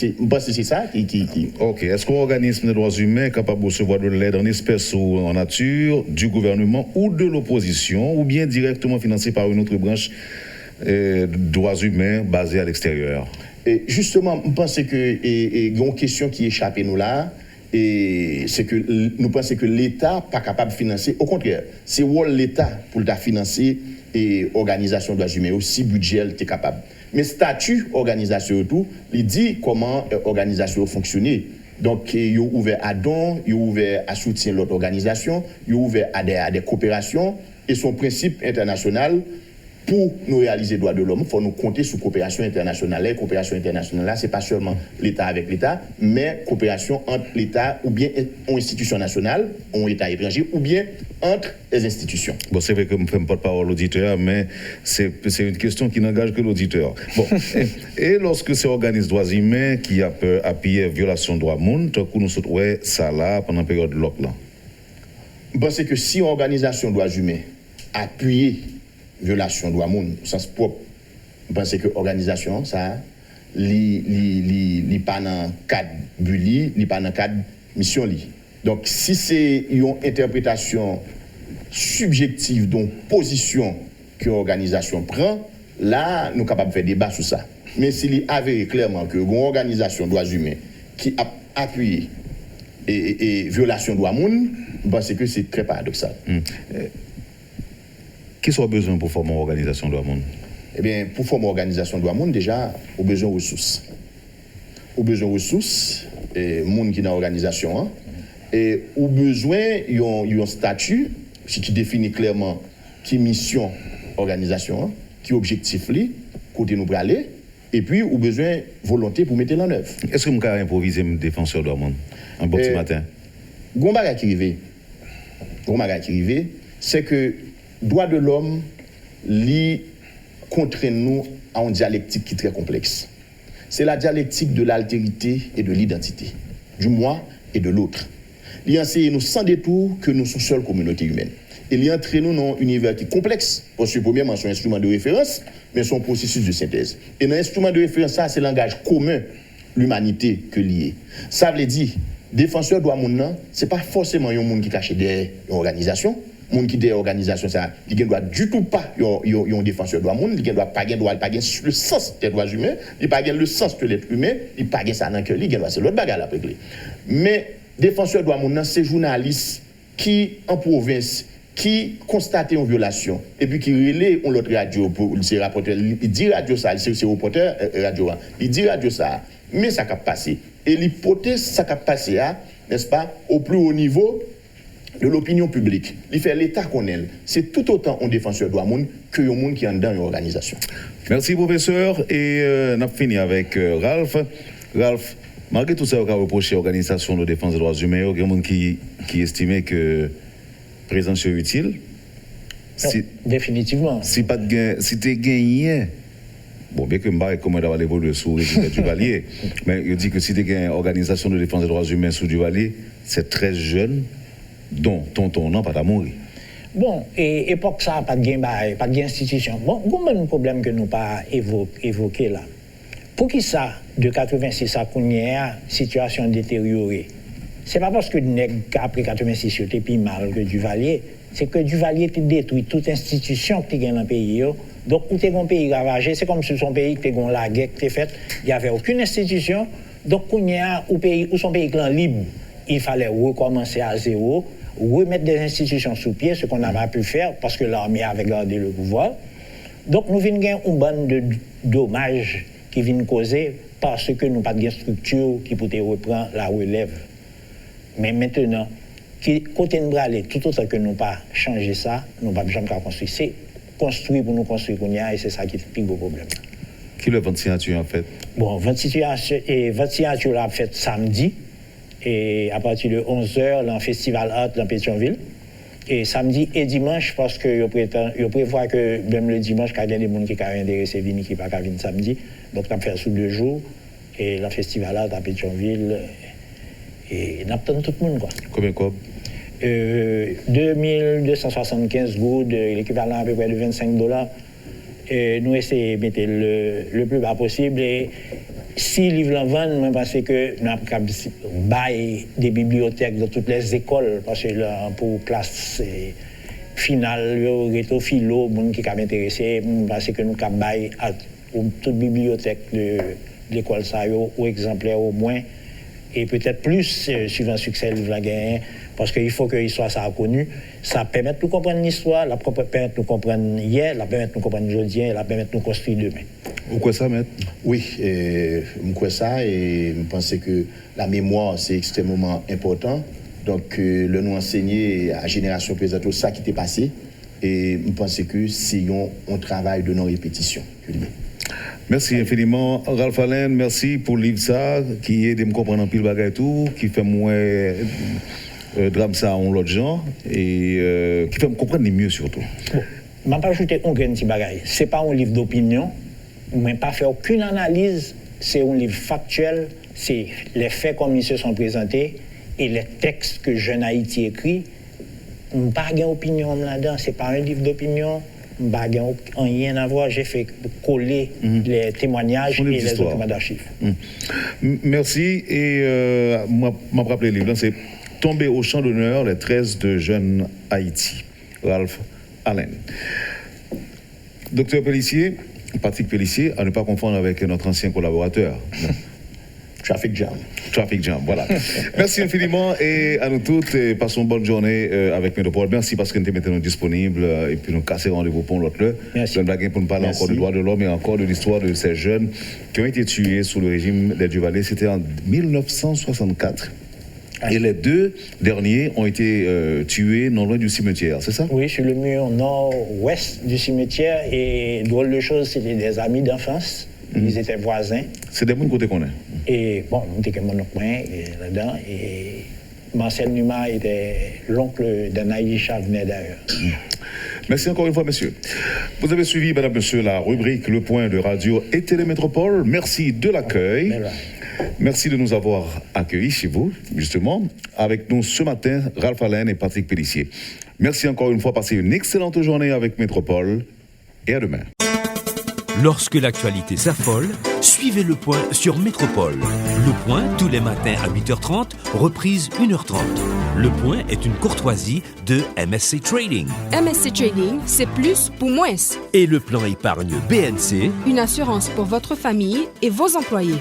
ça qui. Ok. Est-ce qu'un organisme des droits humains est capable de recevoir de l'aide en espèces ou en nature du gouvernement ou de l'opposition, ou bien directement financé par une autre branche droits humains basés à l'extérieur? Et justement, je pense que il y a une question qui échappe nous là. Et c'est que nous pensons que l'État n'est pas capable de financer. Au contraire, c'est l'État pour financer et organisation de droits humains, aussi budget est capable. Mais statut organisation tout, il dit comment organisation fonctionne. Donc, il est ouvert à dons, il est ouvert à soutien l'autre organisation, il est ouvert à des coopérations, et son principe international. Pour nous réaliser les droits de l'homme, il faut nous compter sur coopération internationale. La coopération internationale, ce n'est pas seulement l'État avec l'État, mais coopération entre l'État ou bien une institution nationale, un État étranger, ou bien entre les institutions. Bon, c'est vrai que je ne fais pas de parole à l'auditeur, mais c'est une question qui n'engage que l'auditeur. Bon, et lorsque ces organismes droits humains qui appuient violation de droits humains, nous sommes ça là pendant la période de l'OCLAN. Je pense que si une organisation droits humains appuie violation de droits humains au sens propre, je pense que l'organisation, ça, n'est pas dans le cadre bully, n'est pas dans le cadre mission. Donc, si c'est une interprétation subjective d'une position que l'organisation prend, là, nous sommes capables de faire débat sur ça. Mais s'il est avéré clairement que une organisation de droits humains qui appuie et violation de droits humains, je pense que c'est très paradoxal. Qui sont besoin pour former une organisation de droits humains? Eh bien, pour former une organisation de droits humains, déjà, on a besoin de ressources. On a besoin de ressources, et monde qui est dans l'organisation, et on a besoin d'un statut qui définit clairement qui mission organisation, qui objectif, côté nous pour aller, et puis on a besoin de volonté pour mettre en œuvre. Est-ce que vous pouvez improviser un défenseur de droits humains un bon petit matin? Gombaga qui arrive, c'est que droit de l'homme contraint nous à une dialectique qui est très complexe. C'est la dialectique de l'altérité et de l'identité. Du moins, et de l'autre. Il enseigne nous sans détour que nous sommes seule communauté humaine. Il entraîne nous dans un univers qui est complexe, parce que premièrement, c'est un instrument de référence, mais c'est un processus de synthèse. Et dans l'instrument de référence, ça, c'est le langage commun, l'humanité que lié. Ça veut dire, défenseur de droits humains, ce n'est pas forcément un monde qui cache derrière une organisation. Les gens qui derrière l'organisation, ils ne doivent du tout pas un défenseur de droits humains, ils ne doivent pas le sens des droits humains, ils ne doivent pas le sens de l'être humain, ils ne doivent pas ça dans le cœur, c'est l'autre bagarre à régler. Mais défenseur de droits humains, c'est journalistes qui, en province, qui constatent une violation et puis qui relaient l'autre radio pour ces rapporteurs. Il dit radio ça, c'est reporter radio. Il dit radio ça, mais ça a passé. Et l'hypothèse, ça a passé, n'est-ce pas, au plus haut niveau de l'opinion publique. Il fait l'État qu'on est. C'est tout autant un défenseur de droits humains que un monde qui est dans une organisation. Merci, professeur. Et on a fini avec Ralph. Ralph, malgré tout ça, on a reproché à l'Organisation de défense des droits humains, il y a des gens qui estimaient que la présence est utile. Définitivement. Si tu gagné, bon, bien que je ne sais pas comment d'avoir évolué sous le régime du Duvalier, mais je dis que si tu gagné une organisation de défense des droits humains sous Duvalier, c'est très jeune, dont tonton n'a pas mourir. Bon, et époque ça, pas de institution. Bon, il y a un problème que nous pas évoqué là. Pour qui ça, de 86 à la situation détériorée? Ce n'est pas parce que après 86, c'était plus mal que Duvalier, c'est que Duvalier a détruit toute institution qui est dans le pays. Donc, où est un pays ravagé, c'est comme si son pays était la guerre qui était faite, il n'y avait aucune institution. Donc, où son pays est libre, il fallait recommencer à zéro, remettre des institutions sous pied, ce qu'on n'avait pas pu faire parce que l'armée avait gardé le pouvoir. Donc, nous venons gagner une bande de dommages qui viennent causer parce que nous n'avons pas de structure qui peut reprendre la relève. Mais maintenant, côté de aller, tout autant que nous pas changer ça, nous pas jamais construire. C'est construire pour nous construire et c'est ça qui est le plus gros problème. Qui est le 20 signature en fait? Bon, 20 signature l'a fait samedi et à partir de 11h dans le festival art dans Pétionville. Et samedi et dimanche parce que je prévois que même le dimanche quand il y a des gens qui sont intéressés venir qui pas venir samedi. Donc on fait sous 2 jours et le festival art à Pétionville. Et on attend tout le monde. Quoi. Combien de quoi 2275 gouttes, l'équivalent à peu près de $25. Et nous essayons de mettre le plus bas possible. Et si les livres en vendent, je pense que nous avons des bibliothèques dans toutes les écoles. Parce que là, pour classe finale, réto philo, les gens qui sont intéressés, je pense que nous avons à toute bibliothèque de l'école, ou exemplaire au moins. Et peut-être plus, suivant le succès du livre gagné, parce qu'il faut que l'histoire soit connue. Ça permet de nous comprendre l'histoire, ça permet de nous comprendre hier, ça permet de nous comprendre aujourd'hui, ça permet de nous construire demain. Vous croyez ça, maître? Oui, je crois ça et je pense que la mémoire, c'est extrêmement important. Donc, le nous enseigner à la génération présente ça qui t'est passé. Et je pense que c'est un travail de non-répétition. Merci infiniment, Ralph Allen. Merci pour le livre ça, qui est de me comprendre un pile bagage et tout, qui fait moins drame ça en l'autre genre, et qui fait me comprendre mieux surtout. Bon, je ne vais pas ajouter un petit bagage. Ce n'est pas un livre d'opinion, je ne vais pas faire aucune analyse, c'est un livre factuel, c'est les faits comme ils se sont présentés et les textes que Jeune Haïti écrit. Je n'ai pas d'opinion là-dedans, ce n'est pas un livre d'opinion. Rien à voir, j'ai fait coller les témoignages et les documents d'archives. Merci. Et m'a rappelé le livre, c'est Tomber au champ d'honneur, les 13 de Jeune Haïti. Ralph Allen. Docteur Pellissier, Patrick Pellissier, à ne pas confondre avec notre ancien collaborateur. Traffic Jam. Traffic Jam, voilà. Merci infiniment et à nous toutes, et passons une bonne journée avec Métropole. Merci parce que nous étions disponibles et puis nous casser rendez-vous pour l'autre. Merci. Pour nous parler encore du droit de l'homme et encore de l'histoire de ces jeunes qui ont été tués sous le régime des Duvalier. C'était en 1964. Et les 2 derniers ont été tués non loin du cimetière, c'est ça? Oui, sur le mur nord-ouest du cimetière. Et drôle de chose, c'était des amis d'enfance. Ils étaient voisins. C'est des gens côté qu'on est. Et bon, on était mon oncle là-dedans. Et Marcel Numa était l'oncle d'Anaïs Chavenet d'ailleurs. Merci encore une fois, messieurs. Vous avez suivi, madame, monsieur, la rubrique Le Point de Radio et Télémétropole. Merci de l'accueil. Merci de nous avoir accueillis chez vous, justement. Avec nous ce matin, Ralph Allen et Patrick Pellissier. Merci encore une fois. Passez une excellente journée avec Métropole et à demain. Lorsque l'actualité s'affole, suivez le point sur Métropole. Le point tous les matins à 8h30, reprise 1h30. Le point est une courtoisie de MSC Trading. MSC Trading, c'est plus pour moins. Et le plan épargne BNC, Une assurance pour votre famille et vos employés.